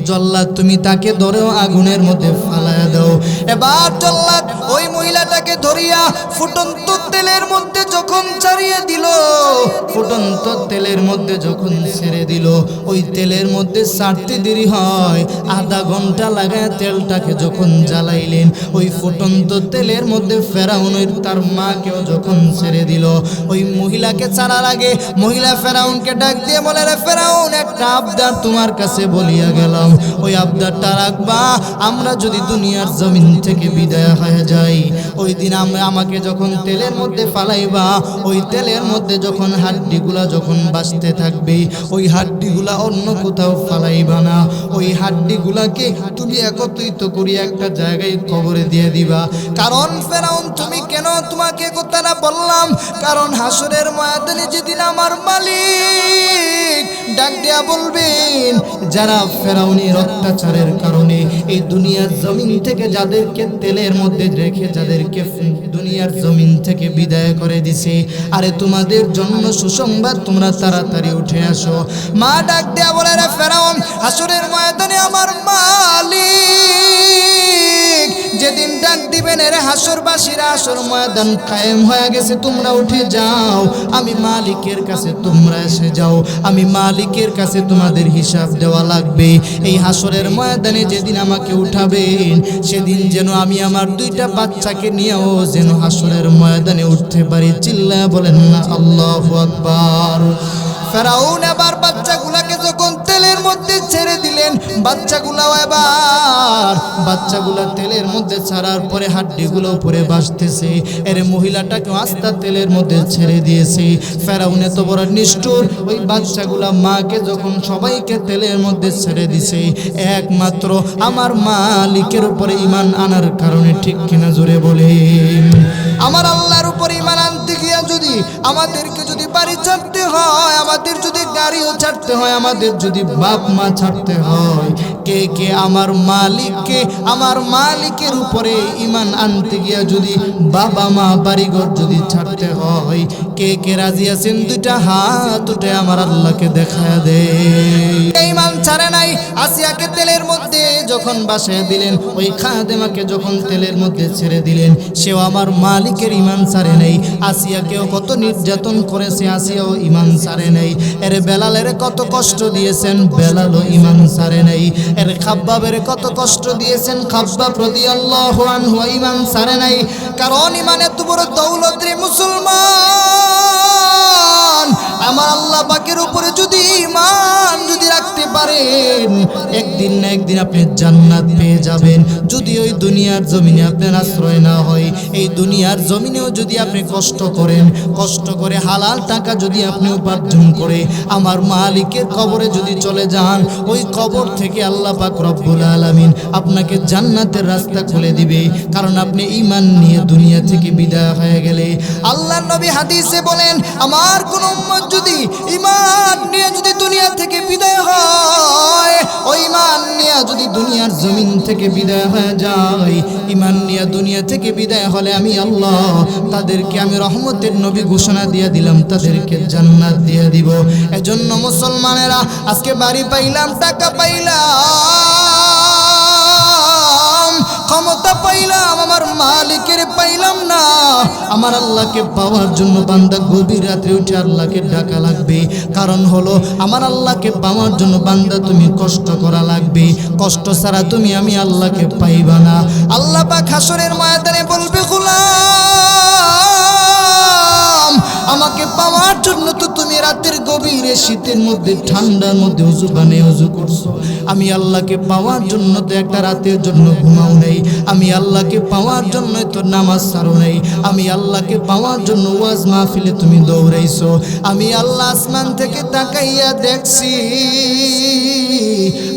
জল্লাদ তুমি তাকে ধরেও আগুনের মধ্যে ফালায়া দাও। এবার জল্লাদ ওই মহিলাটাকে ধরিয়া ফুটন্ত তেলের মধ্যে যখন ছাড়িয়ে দিল, ফুটন্ত তেলের মধ্যে যখন ছেড়ে দিল, ওই তেলের মধ্যে ছাড়তে দেরি হয়, আধা ঘন্টা লাগায় তেলটাকে যখন জ্বালাইলেন, ওই ফুটন্ত তেলের মধ্যে ফেরাউনের তার মাকেও যখন ছেড়ে দিল, ওই মহিলাকে ছাড়ার আগে মহিলা ফেরাউনকে ডাক দিয়ে বলে, রে ফেরাউন, একটা আবদার তোমার কাছে বলিয়া গেলাম, ওই আবদারটা রাখবা। আমরা যদি দুনিয়ার জমিন থেকে বিদায় হয়ে যাই, ওই দিন আমাকে যখন তেলের মধ্যে ফালাইবা, ওই তেলের মধ্যে যখন হাড্ডিগুলা যখন বাঁচতে থাকবে, ওই হাড্ডিগুলা অন্য কোথাও ফালাইবা না, ওই হাড্ডিগুলাকে তুমি একত্রিত করিয়া একটা জায়গায় কবরে দিয়ে দিবা। কারণ ফেরাউন, তুমি কেন তোমাকে কথাটা বললাম, কারণ হাসরের ময়দানে যেদিন আমার মালিক ডাক দেয়া বলবেন, যারা ফেরাউনের অত্যাচারের কারণে এই দুনিয়ার জমিন থেকে যাদেরকে তেলের মধ্যে রেখে যাদেরকে দুনিয়ার জমিন থেকে বিদায় করে দিছে, আরে তোমাদের জন্য সুসংবাদ, তোমরা তাড়াতাড়ি উঠে আসো। মা ডাক দেয়া বলে, রে ফেরাউন, হাসরের ময়দানে আমার মালিক যেদিন ডাক দিবেন, এর হাসরবাসীরা হাসর ময়দান কায়েম হয়ে গেছে, তোমরা উঠে যাও, আমি মালিকের কাছে তোমরা এসে যাও, আমি মালিকের কাছে তোমাদের হিসাব দেওয়া লাগবে। এই হাসরের ময়দানে যেদিন আমাকে উঠাবেন, সেদিন যেন আমি আমার দুইটা বাচ্চাকে নিয়েও যেন হাসরের ময়দানে উঠতে পারি। চিল্লায়া বলেন না আল্লাহু আকবার। ফেরাউন এবার বাচ্চাগুলাকে যখন তেলের মধ্যে ছেড়ে দিলেন, বাচ্চাগুলা তেলের মধ্যে ছাড়ার পরে হাড্ডিগুলো উপরে ভাসতেছে, এর মহিলাটাকে আস্তা তেলের মধ্যে ছেড়ে দিয়েছে। ফেরাউন এত বড় নিষ্ঠুর, ওই বাচ্চাগুলা মাকে যখন সবাইকে তেলের মধ্যে ছেড়ে দিছে, একমাত্র আমার মালিকের উপরে ঈমান আনার কারণে, ঠিক কিনা জোরে বলে। আমার আল্লাহর উপর ঈমান আনতে গিয়া যদি আমাদেরকে যদি বাড়ি ছাড়তে হয়, আমাদের যদি গাড়িও ছাড়তে হয়, আমাদের যদি বাপ মা ছাড়তে হয়, কে কে আমার মালিকের উপরে ঈমান আনতে গিয়া যদি বাবা মা বাড়িঘর যদি ছাড়তে হয়, কে কে রাজি আছেন? দুইটা হাত উঠে আমার আল্লাহকে দেখায়া দে। ঈমান ছাড়ে নাই। আসিয়াকে তেলের মধ্যে যখন বাসায় দিলেন, ওই খাদেমাকে যখন তেলের মধ্যে ছেড়ে দিলেন, সেও আমার মালিকের ঈমান ছাড়ে নাই। আসিয়াকেও কত নির্যাতন করেছে, আসিয়াও ঈমান ছাড়ে নাই। এর বেলালের কত কষ্ট দিয়েছেন, বেলালও ঈমান ছাড়ে নাই। এর খাব্বাবের কত কষ্ট দিয়েছেন, খাব্বাব রাদিয়াল্লাহু আনহু ঈমান ছাড়ে নাই। কারণ ঈমান এত বড় দৌলত রে মুসলমান, আমার আল্লাহ পাকের উপরে যদি ঈমান যদি রাখতে পারেন, একদিন না একদিন আপনি জান্নাত পেয়ে যাবেন। যদি ওই দুনিয়ার জমিনে আপনার আশ্রয় না হয়, এই দুনিয়ার জমিনেও যদি আপনি কষ্ট করেন, কষ্ট করে হালাল টাকা যদি আপনি উপার্জন করে আমার মালিকের কবরে যদি চলে যান, ওই কবর থেকে আল্লাহ পাক রব্বুল আলামিন আপনাকে জান্নাতের রাস্তা খুলে দিবে। কারণ আপনি ঈমান নিয়ে দুনিয়া থেকে বিদায় হয়ে গেলে। আল্লাহর নবী হাদিসে বলেন, আমার কোন উম্মত যদি ঈমান নিয়ে যদি দুনিয়া থেকে বিদায় হয়, ওই ঈমান নিয়ে যদি দুনিয়ার জমিন থেকে বিদায় হয়ে যায়, ঈমান নিয়ে দুনিয়া থেকে বিদায় হলে আমি আল্লাহ তাদেরকে আমি রহমতের নবী ঘোষণা দিয়ে দিলাম, তাদেরকে জান্নাত দিয়ে দিব। এজন্য মুসলমানেরা, আজকে বাড়ি পাইলাম, টাকা পাইলাম, ক্ষমতা পাইলাম, আমার মালিকের পাইলাম না। আমার আল্লাহকে পাওয়ার জন্য বান্দা গভীর রাত্রে উঠে আল্লাহকে ডাকা লাগবে। কারণ হলো, আমার আল্লাহকে পাওয়ার জন্য বান্দা তুমি কষ্ট করা লাগবে। কষ্ট ছাড়া তুমি আমি আল্লাহকে পাইবা না। আল্লাহ পাক হাসরের ময়দানে বলবে, গোলাম, আমাকে পাওয়ার জন্য তো তুমি রাতের গভীরে শীতের মধ্যে ঠান্ডার মধ্যে ওযু বানিয়ে ওযু করছো। আমি আল্লাহকে পাওয়ার জন্য তো একটা রাতের জন্য ঘুমাও নেই। আমি আল্লাহকে পাওয়ার জন্য তো নামাজ ছাড়ো নেই। আমি আল্লাহকে পাওয়ার জন্য ওয়াজ মাহফিলে তুমি দৌড়াইছো। আমি আল্লাহ আসমান থেকে তাকাইয়া দেখছি,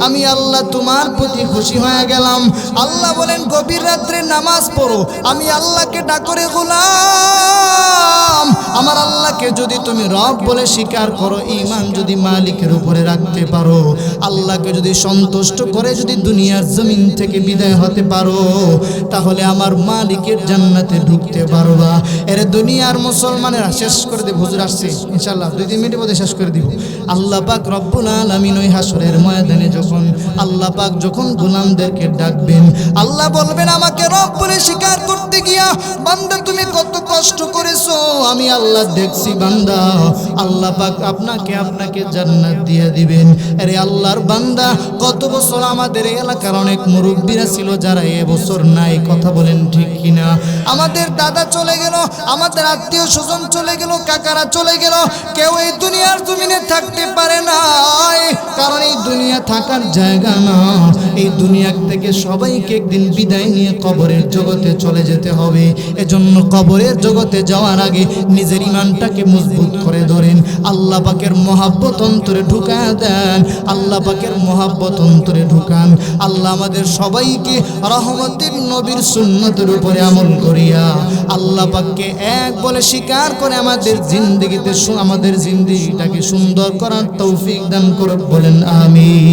আমি আল্লাহ তোমার প্রতি খুশি হয়ে গেলাম। আল্লাহ বলেন, গভীর রাত্রে নামাজ পড়ো, আমি আল্লাহকে ডাকরে গোলাম, আমার আল্লাহকে যদি তুমি রব বলে স্বীকার করো, ঈমান যদি মালিকের উপরে রাখতে পারো, আল্লাহকে যদি সন্তুষ্ট করে যদি দুনিয়ার জমিন থেকে বিদায় হতে পারো, তাহলে আমার মালিকের জান্নাতে ঢুকতে পারবা। এর দুনিয়ার মুসলমানেরা শেষ করে দেব, হুজুর আসছে ইনশাআল্লাহ 2-3 মিনিটের মধ্যে শেষ করে দিব। আল্লাহ পাক রব্বুল আলামিন ওই হাসরের ময়দানে যখন আল্লাহ পাক যখন গোলামদেরকে ডাকবেন, আল্লাহ বলবেন আমাকে রব বলে স্বীকার করতে গিয়া বান্দা তুমি কত কষ্ট করেছো, আমি আল্লাহ দেখছি বান্দা। আল্লাহ পাক আপনাকে জান্নাত দিয়ে দিবেন। আরে আল্লাহর বান্দা, কত বছর আমাদের এলাকার অনেক মুরব্বীরা ছিল যারা এবছর নাই, কথা বলেন ঠিক কিনা? আমাদের দাদা চলে গেল, আমাদের আত্মীয় স্বজন চলে গেল, কাকারা চলে গেল, কেউ এই দুনিয়ার জমিনে থাকতে পারে না, কারণ এই দুনিয়া থাকার জায়গা না। এই দুনিয়া থেকে সবাইকে একদিন বিদায় নিয়ে কবরের জগতে চলে যেতে হবে। এজন্য কবরের জগতে যাওয়ার আগে নিজের ঈমানটাকে মজবুত করে ধরেন, আল্লাহ পাকের মহাব্বত অন্তরে ঢুকায় দেন, আল্লাহ পাকের মহাব্বত অন্তরে ঢুকান। আল্লাহ আমাদের সবাইকে রহমতের নবীর সুন্নতের উপরে আমল করিয়া আল্লাহ পাককে এক বলে স্বীকার করে আমাদের জিন্দেগিটাকে সুন্দর করার তৌফিক দান করুন, বলেন আমিন।